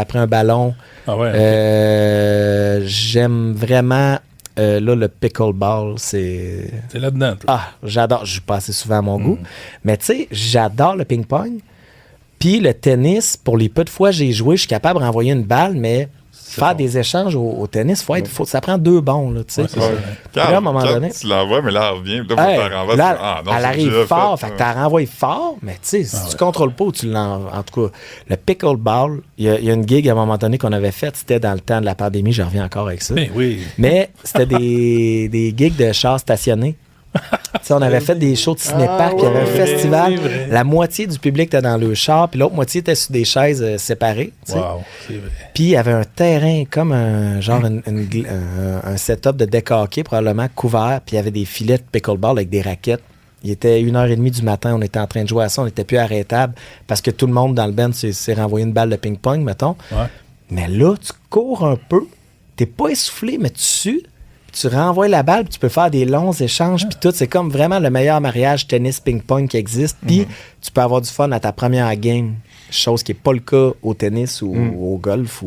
après un ballon. Ah ouais, j'aime vraiment là, le pickleball, c'est là-dedans, toi. Ah, j'adore. Je joue pas assez souvent à mon goût. Mais tu sais, j'adore le ping-pong. Puis le tennis, pour les peu de fois que j'ai joué, je suis capable de renvoyer une balle, mais faire des échanges au tennis, ça prend 2 bons, là, tu sais. Là, à un moment donné, tu l'envoies, mais là, elle revient. Là, elle arrive fort, fait que tu la renvoies fort, mais tu sais, si tu contrôles pas ou tu l'envoies. En tout cas, le pickleball, il y a une gig à un moment donné qu'on avait faite, c'était dans le temps de la pandémie, je reviens encore avec ça. Mais c'était des gigs de chars stationnés. On avait fait des shows de ciné-parc, puis il y avait un festival. La moitié du public était dans le char, puis l'autre moitié était sur des chaises séparées. Wow, c'est vrai. Puis il y avait un terrain comme un setup de deck hockey, probablement couvert, puis il y avait des filets de pickleball avec des raquettes. Il était 1h30 du matin, on était en train de jouer à ça, on n'était plus arrêtable parce que tout le monde dans le band s'est renvoyé une balle de ping-pong, mettons. Ouais. Mais là, tu cours un peu, t'es pas essoufflé, mais tu sues. Tu renvoies la balle, puis tu peux faire des longs échanges, puis tout. C'est comme vraiment le meilleur mariage tennis-ping-pong qui existe. Puis tu peux avoir du fun à ta première game, chose qui n'est pas le cas au tennis ou au golf.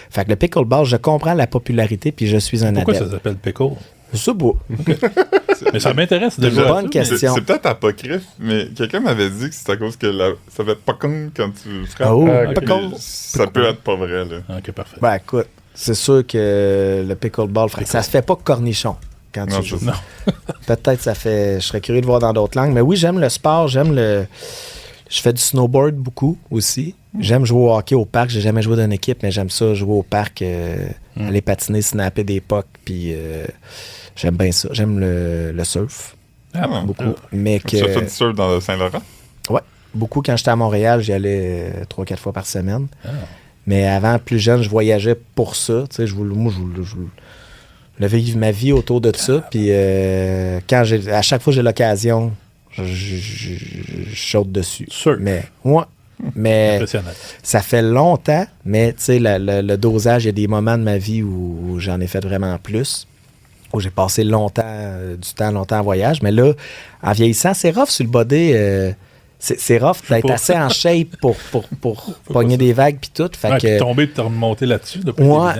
Fait que le pickleball, je comprends la popularité, puis je suis un adepte. Pourquoi ça s'appelle pickle? Je sais pas. Mais ça m'intéresse de C'est une bonne question. C'est peut-être apocryphe, mais quelqu'un m'avait dit que c'est à cause que ça fait pas con quand tu frappes. Oh, ça peut être pas vrai, là. OK, parfait. Ben écoute, c'est sûr que le pickleball, ça se fait pas cornichon quand tu joues. Non. Peut-être ça fait... Je serais curieux de voir dans d'autres langues. Mais oui, j'aime le sport, Je fais du snowboard beaucoup aussi. J'aime jouer au hockey au parc. J'ai jamais joué d'une équipe, mais j'aime ça, jouer au parc, aller patiner, snapper des pucks, puis j'aime bien ça. J'aime le surf. Beaucoup. Mais que... Tu fais du surf dans le Saint-Laurent? Ouais. Beaucoup. Quand j'étais à Montréal, j'y allais 3-4 fois par semaine. Mais avant, plus jeune, je voyageais pour ça. Tu sais, je voulais vivre ma vie autour de ça. Puis à chaque fois que j'ai l'occasion, je saute dessus. Sûr. Mais ça fait longtemps, mais tu sais, le dosage, il y a des moments de ma vie où j'en ai fait vraiment plus, où j'ai passé du temps longtemps en voyage. Mais là, en vieillissant, c'est rough sur le body. C'est rough d'être assez en shape pour pogner des vagues puis tout. Fait que tomber et te remonter là-dessus.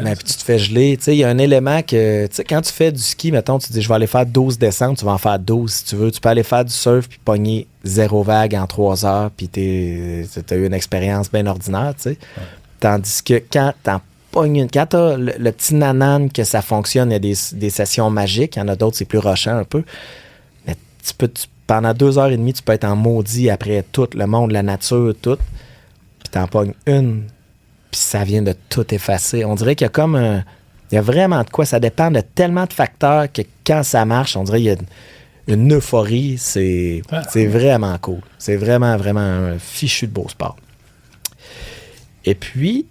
Mais puis tu te fais geler. Il y a un élément que, quand tu fais du ski, mettons, tu dis je vais aller faire 12 descentes, tu vas en faire 12 si tu veux. Tu peux aller faire du surf puis pogner 0 vague en 3 heures puis t'as eu une expérience bien ordinaire, tu sais. Ouais. Tandis que quand t'as le petit nanane que ça fonctionne, il y a des sessions magiques. Il y en a d'autres, c'est plus rushant un peu. Mais pendant 2h30, tu peux être en maudit après tout, le monde, la nature, tout. Puis t'en pognes une, puis ça vient de tout effacer. On dirait qu'il y a comme il y a vraiment de quoi. Ça dépend de tellement de facteurs que quand ça marche, on dirait qu'il y a une euphorie. C'est vraiment cool. C'est vraiment, vraiment un fichu de beau sport. Et puis,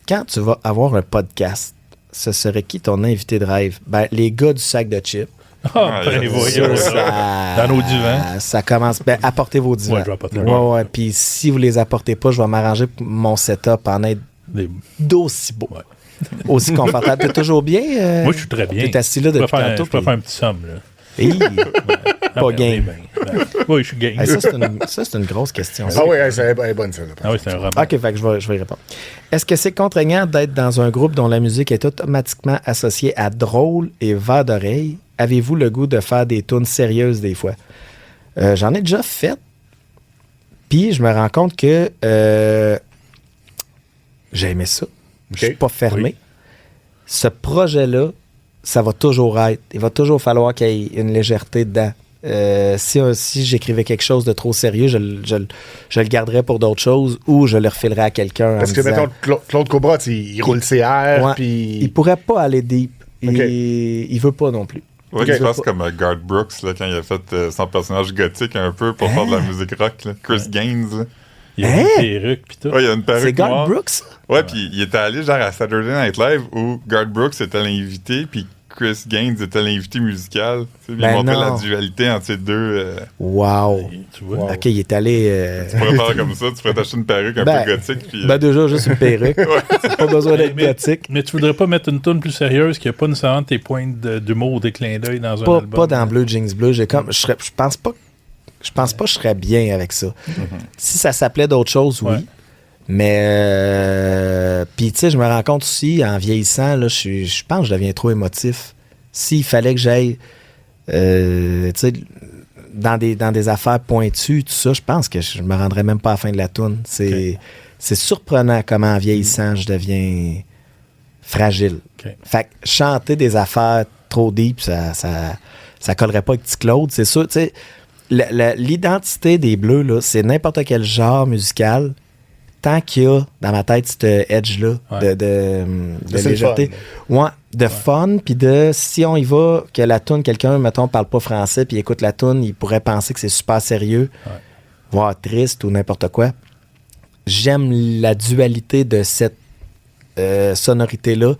quand tu vas avoir un podcast, ce serait qui ton invité de rêve? Ben, les gars du sac de chips. Dans nos divans. Ça commence. Apportez vos divans. Ouais, je vais apporter. Ouais. Puis si vous les apportez pas, je vais m'arranger pour mon setup en être d'aussi beau. Ouais. Aussi confortable. T'es toujours bien? Moi, je suis très bien. T'es assis là depuis tantôt. Je peux faire un petit somme, là. Pas game. Oui, je suis game. Ça, c'est une grosse question. Ah oui, c'est bonne, ça. Ah oui, c'est un roman. OK, fait que je vais y répondre. Est-ce que c'est contraignant d'être dans un groupe dont la musique est automatiquement associée à drôle et vers d'oreille? Avez-vous le goût de faire des tunes sérieuses des fois? J'en ai déjà fait. Puis je me rends compte que j'ai aimé ça. Je suis pas fermé. Oui. Ce projet-là, ça va toujours être. Il va toujours falloir qu'il y ait une légèreté dedans. Si j'écrivais quelque chose de trop sérieux, je le garderais pour d'autres choses ou je le refilerais à quelqu'un. Parce que, mettons, Claude Cobra, il roule ses airs. Puis... Il pourrait pas aller deep. Il veut pas non plus. Oui, je pense comme Garth Brooks, là, quand il a fait son personnage gothique un peu pour faire de la musique rock. Là. Chris Gaines. Là. Il y a une perruque pis tout. Ouais, il y a une perruque. C'est Garth Brooks? Ouais, puis il était allé genre à Saturday Night Live où Garth Brooks était l'invité, puis Chris Gaines était l'invité musical. Il montrait la dualité entre ces deux. Wow. Tu vois? OK, il est allé... Tu pourrais faire comme ça, tu pourrais t'acheter une perruque un peu gothique. Puis, déjà, juste une perruque. Pas besoin d'être gothique. Mais tu voudrais pas mettre une tune plus sérieuse qui a pas nécessairement tes points d'humour ou des clins d'œil dans un album? Pas dans Bleu Jeans Bleu. Je pense pas que je serais bien avec ça. Si ça s'appelait d'autres choses, oui. Ouais. Mais, puis tu sais, je me rends compte aussi, en vieillissant, là, je pense que je deviens trop émotif. S'il fallait que j'aille, tu sais, dans des affaires pointues, tout ça, je pense que je me rendrais même pas à la fin de la toune. C'est surprenant comment, en vieillissant, je deviens fragile. Fait que chanter des affaires trop deep, ça collerait pas avec Petit Claude, c'est sûr. Tu sais, l'identité des Bleus, là, c'est n'importe quel genre musical. Tant qu'il y a dans ma tête cet edge-là de légèreté. Fun, puis si on y va, que la toune, quelqu'un, mettons, parle pas français, puis écoute la toune, il pourrait penser que c'est super sérieux, voire triste ou n'importe quoi. J'aime la dualité de cette sonorité-là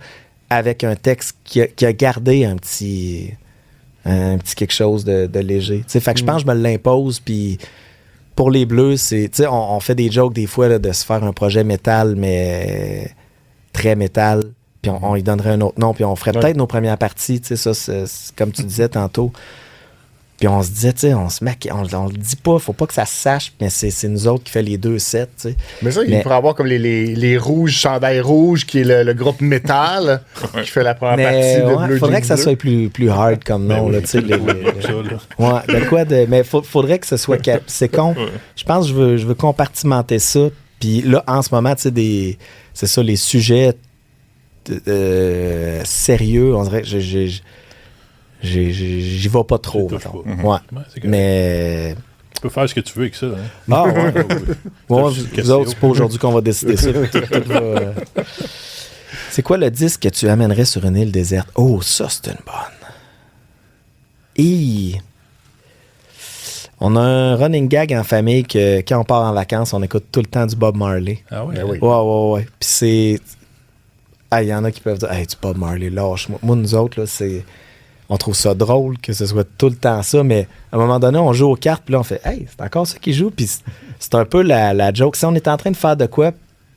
avec un texte qui a gardé un petit quelque chose de léger. Fait que je pense que je me l'impose, puis... Pour les Bleus, c'est, tu sais, on fait des jokes des fois là, de se faire un projet métal, mais très métal, puis on lui donnerait un autre nom, puis on ferait peut-être nos premières parties, tu sais, ça, c'est comme tu disais tantôt. Puis on se disait, tu sais, on le dit pas, faut pas que ça se sache, mais c'est nous autres qui fait les 2 sets, tu sais. Mais ça, il pourrait avoir comme les rouges, chandail rouge, qui est le groupe métal, qui fait la première partie de Bleu. Il faudrait que ça soit plus hard comme nom, là, tu sais. Mais faudrait que ce soit... C'est con. Je pense que je veux compartimenter ça. Puis là, en ce moment, tu sais, c'est ça, les sujets sérieux, on dirait que j'y vais pas trop. Mais... Tu peux faire ce que tu veux avec ça. Hein? Ah ouais. Vous autres, c'est pas aujourd'hui qu'on va décider ça. C'est quoi le disque que tu amènerais sur une île déserte? Oh, ça, c'est une bonne. On a un running gag en famille que quand on part en vacances, on écoute tout le temps du Bob Marley. Ah oui? Ouais. Puis c'est... il y en a qui peuvent dire « Hey, du Bob Marley, lâche-moi. » Moi, nous autres, là, c'est... On trouve ça drôle que ce soit tout le temps ça, mais à un moment donné, on joue aux cartes, puis là, on fait « Hey, c'est encore ça qui joue. » Puis c'est un peu la joke. Si on est en train de faire de quoi,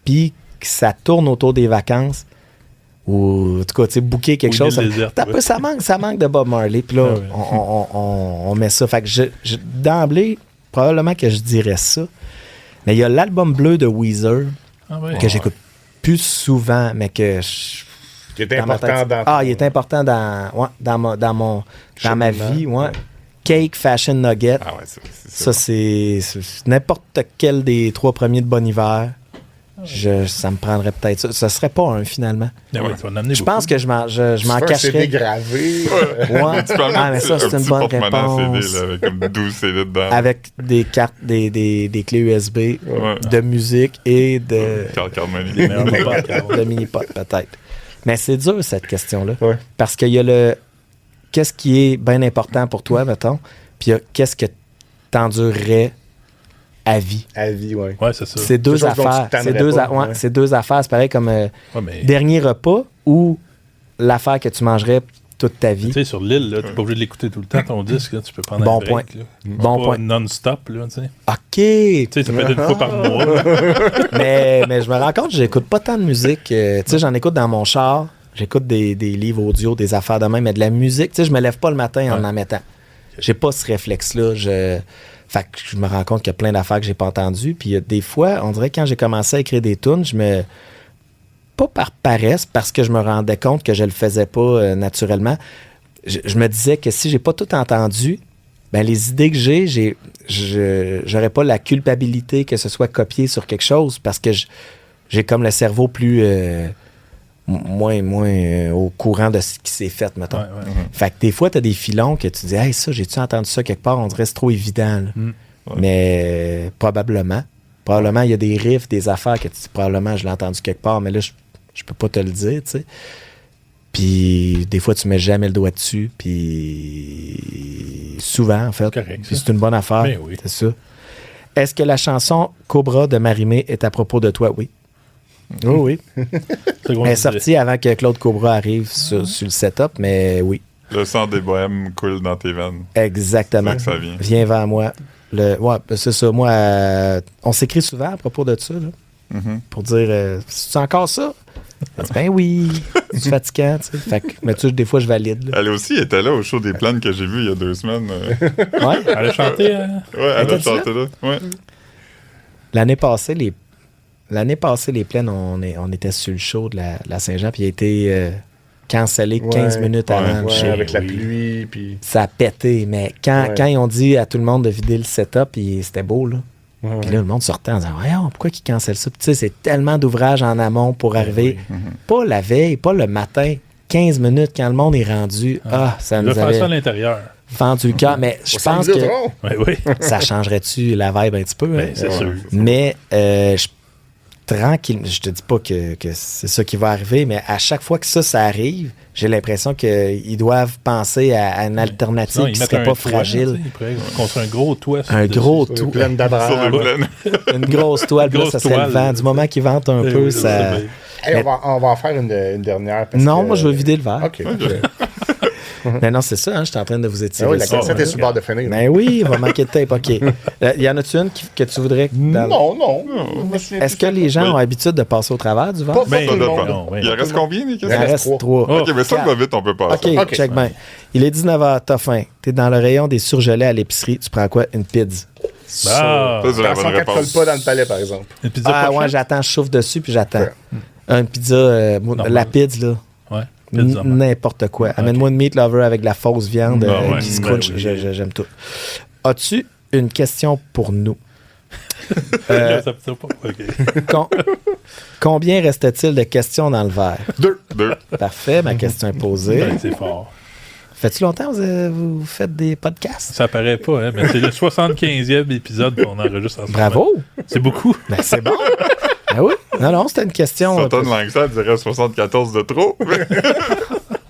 puis que ça tourne autour des vacances, ou en tout cas, tu sais, booker quelque chose, ça manque de Bob Marley. Puis là, on met ça. Fait que d'emblée, probablement que je dirais ça. Mais il y a l'album bleu de Weezer que j'écoute plus souvent, mais que... Qui est important il est important dans ma vie. Ouais. Cake, Fashion Nugget. Ah ouais, ça c'est n'importe quel des 3 premiers de Bon Hiver. Ça me prendrait peut-être ça. Ça serait pas un, finalement. Je pense que je m'en cacherais. C'est dégravé. Mais ça, c'est une bonne réponse. CD, là, avec comme 12 CD dedans. Avec des cartes, des clés USB, de musique et de... de mini-pot, peut-être. Mais c'est dur, cette question-là. Parce qu'il y a qu'est-ce qui est bien important pour toi, mettons, puis il y a qu'est-ce que t'endurerais à vie. À vie, oui. Ouais, c'est ça. C'est deux affaires. C'est deux affaires. C'est pareil comme dernier repas ou l'affaire que tu mangerais toute ta vie. Tu sais, sur l'île, tu n'es pas obligé de l'écouter tout le temps, ton disque. Là, tu peux prendre un break. Bon point. Non-stop, là, tu sais. OK. Tu sais, ça fait 1 fois par mois. mais je me rends compte que j'écoute pas tant de musique. Tu sais, j'en écoute dans mon char. J'écoute des livres audio, des affaires de même, mais de la musique, tu sais, je me lève pas le matin en mettant. J'ai pas ce réflexe-là. Fait que je me rends compte qu'il y a plein d'affaires que j'ai pas entendues. Puis des fois, on dirait que quand j'ai commencé à écrire des tunes, pas par paresse, parce que je me rendais compte que je le faisais pas naturellement. Je me disais que si j'ai pas tout entendu, ben les idées que j'aurais pas la culpabilité que ce soit copié sur quelque chose, parce que j'ai comme le cerveau plus... moins au courant de ce qui s'est fait, mettons. Fait que des fois, tu as des filons que tu dis « Hey, ça, j'ai-tu entendu ça quelque part? » On dirait que c'est trop évident. Mais probablement, il y a des riffs, des affaires que tu dis « Probablement, je l'ai entendu quelque part, mais là, je peux pas te le dire, tu sais. » Puis des fois, tu mets jamais le doigt dessus, puis souvent, en fait. Correct, puis c'est une bonne affaire, c'est ça. Est-ce que la chanson « Cobra » de Marie-Mé est à propos de toi? Oui. Oui. Elle est sortie avant que Claude Cobra arrive sur le setup, mais oui. Le sang des bohèmes coule dans tes veines. Exactement. C'est ça que ça vient. Viens vers moi. Ouais, c'est ça. Moi, on s'écrit souvent à propos de ça, là, pour dire c'est encore ça? Ben oui. C'est fatigant, tu sais. Fait que, mais tu sais, des fois, je valide. Là. Elle aussi était là au show des plaines que j'ai vu il y a 2 semaines. Ouais. Elle a chanté. Ouais, elle a chanté là. Ouais. L'année passée, les plaines, on était sur le show de la Saint-Jean, puis il a été cancellé 15 minutes avant le show. Avec la pluie. Puis... Ça a pété, mais quand ils ont dit à tout le monde de vider le setup, c'était beau, là. Puis là, le monde sortait en disant « Voyons, pourquoi ils cancellent ça? » Puis tu sais, c'est tellement d'ouvrages en amont pour arriver. Pas la veille, pas le matin, 15 minutes quand le monde est rendu. Ça nous avait... faire ça à l'intérieur. Fendu le cœur, mais je pense que ça changerait-tu la vibe un petit peu? Ben, c'est sûr. Mais tranquille, je te dis pas que c'est ça qui va arriver, mais à chaque fois que ça arrive, j'ai l'impression qu'ils doivent penser à une alternative qui serait pas fragile. Ils pourraient construire un gros toit. Un gros toit. Une grosse toile, puis là, ça serait le vent. Du moment qu'ils ventent un peu, ça... Hey, on va en faire une dernière. Non, moi, je veux vider le verre. OK. Mais non, c'est ça, hein, je suis en train de vous étirer. Oui, la cassette est sur le bord de finir. Ben oui, il va manquer de tape, OK. Y en a-tu une que tu voudrais... Non. Est-ce que les gens ont l'habitude de passer au travers du verre? Pas tout le monde. Il en reste combien, les Il en reste 3. OK, mais ça va vite, on peut passer. OK, check bien. Il est 19h, t'as faim. T'es dans le rayon des surgelés à l'épicerie. Tu prends quoi? Une pizza. Ça, c'est la bonne réponse. Ça ne colle pas dans le palais, par exemple. Une pizza ouais, j'attends, je chauffe dessus, puis j'attends. Une pizza, la pizza, là. Ouais. N'importe quoi. Amène-moi une meat lover avec de la fausse viande qui se crunch. J'aime tout. As-tu une question pour nous? Combien reste-t-il de questions dans le verre? 2. Parfait, ma question est posée. C'est fort. Fait-tu longtemps que vous faites des podcasts? Ça paraît pas, hein, mais c'est le 75e épisode qu'on enregistre ensemble. Bravo! C'est beaucoup. Ben, c'est bon. Ah oui? Non, c'était une question. Ça donne langue ça, elle dirait 74 de trop.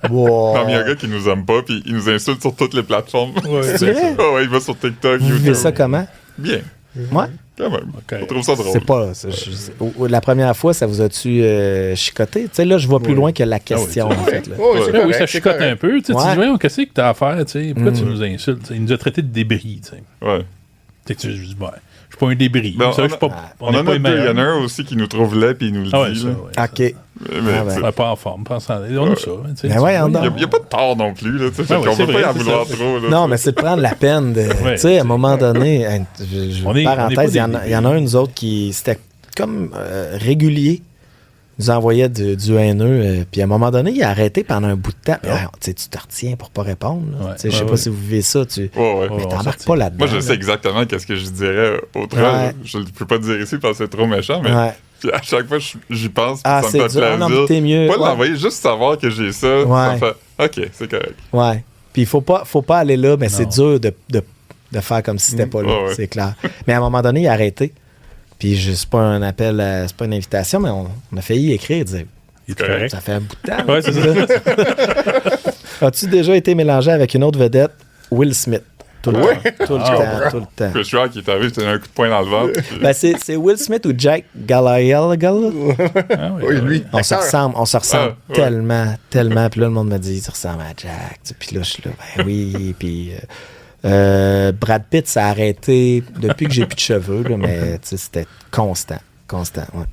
Wow. Non, mais il y a un gars qui nous aime pas, puis il nous insulte sur toutes les plateformes. C'est vrai? Ouais, il va sur TikTok, Vous vivez ça comment? Bien. Ouais? Quand même. Okay. On trouve ça drôle. C'est pas... la première fois, ça vous a-tu chicoté? Tu sais, là, je vois plus loin que la question, en fait. Là. Oui, ça chicote un peu. Tu dis, voyons, qu'est-ce que t'as à faire? Pourquoi tu nous insultes? Il nous a traité de débris. Ouais. Je dis, je suis pas un débris. Ben, on a notre deux, il y en a un aussi qui nous trouve laid puis il nous le dit. Ça, OK. Mais, pas en forme, on a ça. Il n'y a pas de tort non plus. Là, on ne peut pas y en vouloir trop. Là, non, mais c'est de prendre la peine de... tu sais, à un moment donné, parenthèse, il y en a un, nous autres, qui... C'était comme régulier. Nous envoyait du haineux. Puis à un moment donné, il a arrêté pendant un bout de temps. Tu te retiens pour pas répondre. Je sais pas si vous vivez ça. Mais t'embarques pas là-dedans. Moi, je sais exactement qu'est-ce que je dirais autrement. Je ne peux pas dire ici parce que c'est trop méchant, mais à chaque fois j'y pense, ça me fait plaisir. Mieux. Pas l'envoyer, juste savoir que j'ai ça. Ça me fait OK, c'est correct. Ouais. Puis il faut pas aller là, mais c'est dur de faire comme si c'était pas là. C'est clair. Mais à un moment donné, il a arrêté. Puis c'est pas un appel, c'est pas une invitation, mais on a failli écrire et dire ça fait un bout de temps. Ouais, c'est ça. As-tu déjà été mélangé avec une autre vedette, Will Smith? Tout le temps. Je suis sûr qu'il est arrivé, c'était un coup de poing dans le ventre. Ben, c'est Will Smith ou Jack Gallagher. Oui, lui. On se ressemble tellement. Puis là, le monde me dit, tu ressembles à Jack. Puis là, je suis là, ben oui. Puis Brad Pitt, ça a arrêté depuis que j'ai plus de cheveux, là, mais c'était constant. Ouais.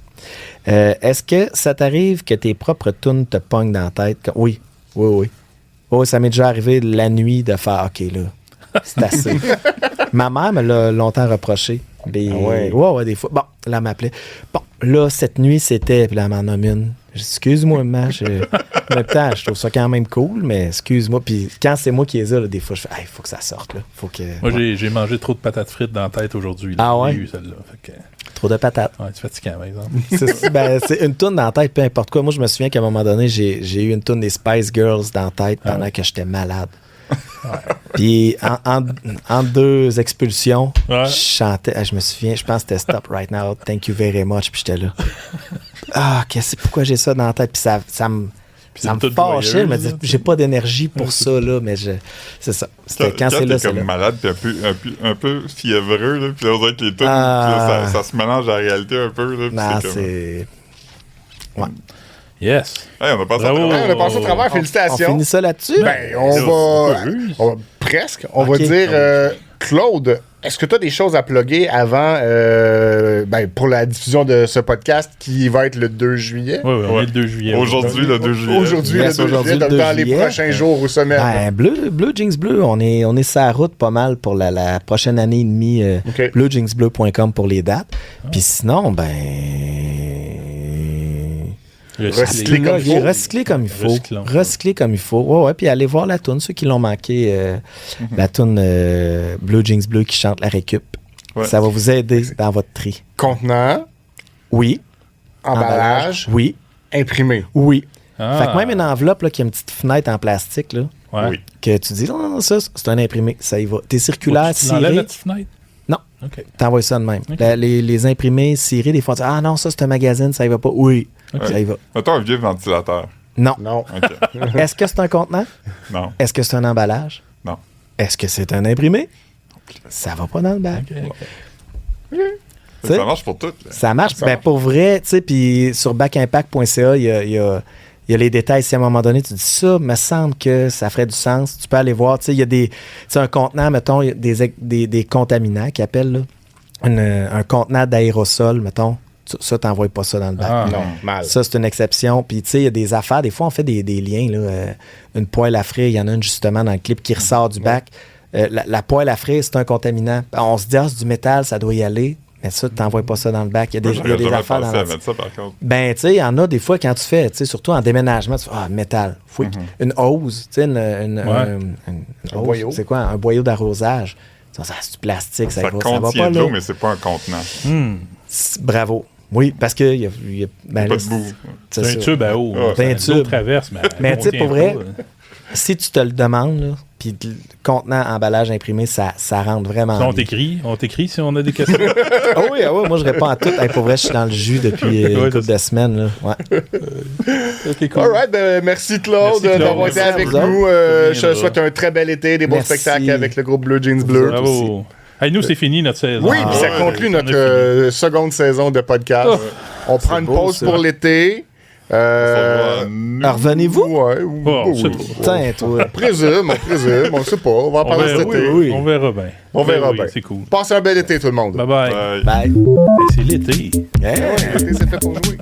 Est-ce que ça t'arrive que tes propres tunes te pognent dans la tête? Oui. Oh, ça m'est déjà arrivé la nuit de faire OK, là. C'est assez. Ma mère me l'a longtemps reproché. Ouais, des fois. Bon, là, elle m'appelait. Bon, là, cette nuit, c'était. Puis là, elle m'en nomme une. Excuse-moi, maman. En même temps, je trouve ça quand même cool, mais excuse-moi. Puis quand c'est moi qui les ai, là, des fois, je fais, il faut que ça sorte. Là. Faut que... Moi, j'ai mangé trop de patates frites dans la tête aujourd'hui. Ah ouais? J'ai eu celle-là. Fait que... Trop de patates. Ouais, c'est fatigant, par exemple. C'est une toune dans la tête, peu importe quoi. Moi, je me souviens qu'à un moment donné, j'ai eu une toune des Spice Girls dans la tête pendant que j'étais malade. Puis en 2 expulsions, je chantais, je me souviens, je pense que c'était Stop Right Now, Thank You Very Much, puis j'étais là. Pourquoi j'ai ça dans la tête? Puis ça me fâchait, je me disais, j'ai pas d'énergie pour ça, là, mais c'est ça. C'était quand c'est là, c'est comme là. malade, puis un peu fiévreux, là, puis là, on dirait que les tunes, ça se mélange à la réalité un peu, là. Non, c'est... Ouais. Yes. Hey, on a passé au travers. Félicitations. On finit ça là-dessus? On va presque. On va dire, Claude, est-ce que tu as des choses à plugger avant pour la diffusion de ce podcast qui va être le 2 juillet? Oui, on est le 2 juillet. Aujourd'hui, le 2 juillet. Aujourd'hui, le 2 juillet, donc dans les prochains jours ou semaines. Bleu Jeans Bleu, on est sur la route pas mal pour la prochaine année et demie. Bleujeansbleu.com pour les dates. Puis sinon, recycler comme il faut. Recycler comme il faut. Ouais, puis allez voir la toune, ceux qui l'ont manqué, la toune Bleu Jeans Bleu qui chante la récup. Ouais. Ça va vous aider dans votre tri. Contenant. Oui. Emballage. Oui. Imprimé. Oui. Fait que même une enveloppe là, qui a une petite fenêtre en plastique, là, que tu dis, non, ça, c'est un imprimé, ça y va. T'es circulaire, ciré. Tu la petite fenêtre? Non. Okay. T'envoies ça de même. Okay. Les imprimés cirés, des fois, tu dis, ah non, ça, c'est un magazine, ça y va pas. Oui. Okay. Ça y va. Mettons un vieux ventilateur. Non. Okay. Est-ce que c'est un contenant? Non. Est-ce que c'est un emballage? Non. Est-ce que c'est un imprimé? Ça va pas dans le bac. Ça marche pour tout. Là. Ça marche. Pour vrai, tu sais, puis sur backimpact.ca, il y a les détails. Si à un moment donné, tu dis ça, me semble que ça ferait du sens. Tu peux aller voir. Tu sais, il y a un contenant, mettons, des contaminants qu'ils appellent, là. Un contenant d'aérosol, mettons. Ça, t'envoies pas ça dans le bac. Non, mal. Ça, c'est une exception. Puis, tu sais, il y a des affaires. Des fois, on fait des liens, là. Une poêle à frire, il y en a une justement dans le clip qui ressort du bac. La poêle à frire, c'est un contaminant. On se dit, c'est du métal, ça doit y aller. Mais ça, tu n'envoies pas ça dans le bac. Il y a des affaires dans le bac. Ben, tu sais, il y en a des fois quand tu fais, tu sais, surtout en déménagement, tu fais, métal. Faut une hose, tu sais, un boyau. C'est quoi? Un boyau d'arrosage. Ça, c'est du plastique. Ça contient va pas, de l'eau, là. mais c'est pas un contenant. Bravo. Oui, parce que il y a pas de boue. C'est un tube à eau. C'est un tube. Traverse, mais tu sais, pour vrai, si tu te le demandes, là, puis le contenant, emballage imprimé, ça rentre vraiment. On t'écrit si on a des questions. Oui, moi je réponds à tout. Pour vrai, je suis dans le jus depuis une couple de semaines. Là. Ouais. Okay, cool. All right, merci Claude d'avoir été avec nous. Je souhaite un très bel été, des bons spectacles avec le groupe Bleu Jeans Bleu. Bravo. Hey, nous, c'est fini notre saison. Oui, puis ça conclut notre seconde saison de podcast. On prend une pause pour l'été. Revenez-vous? Tiens, toi. On présume, on sait pas. On va en parler cet été. Oui. On verra bien. On verra bien. C'est cool. Passez un bel été, tout le monde. Bye. Bye. C'est l'été. L'été, c'est fait pour jouer.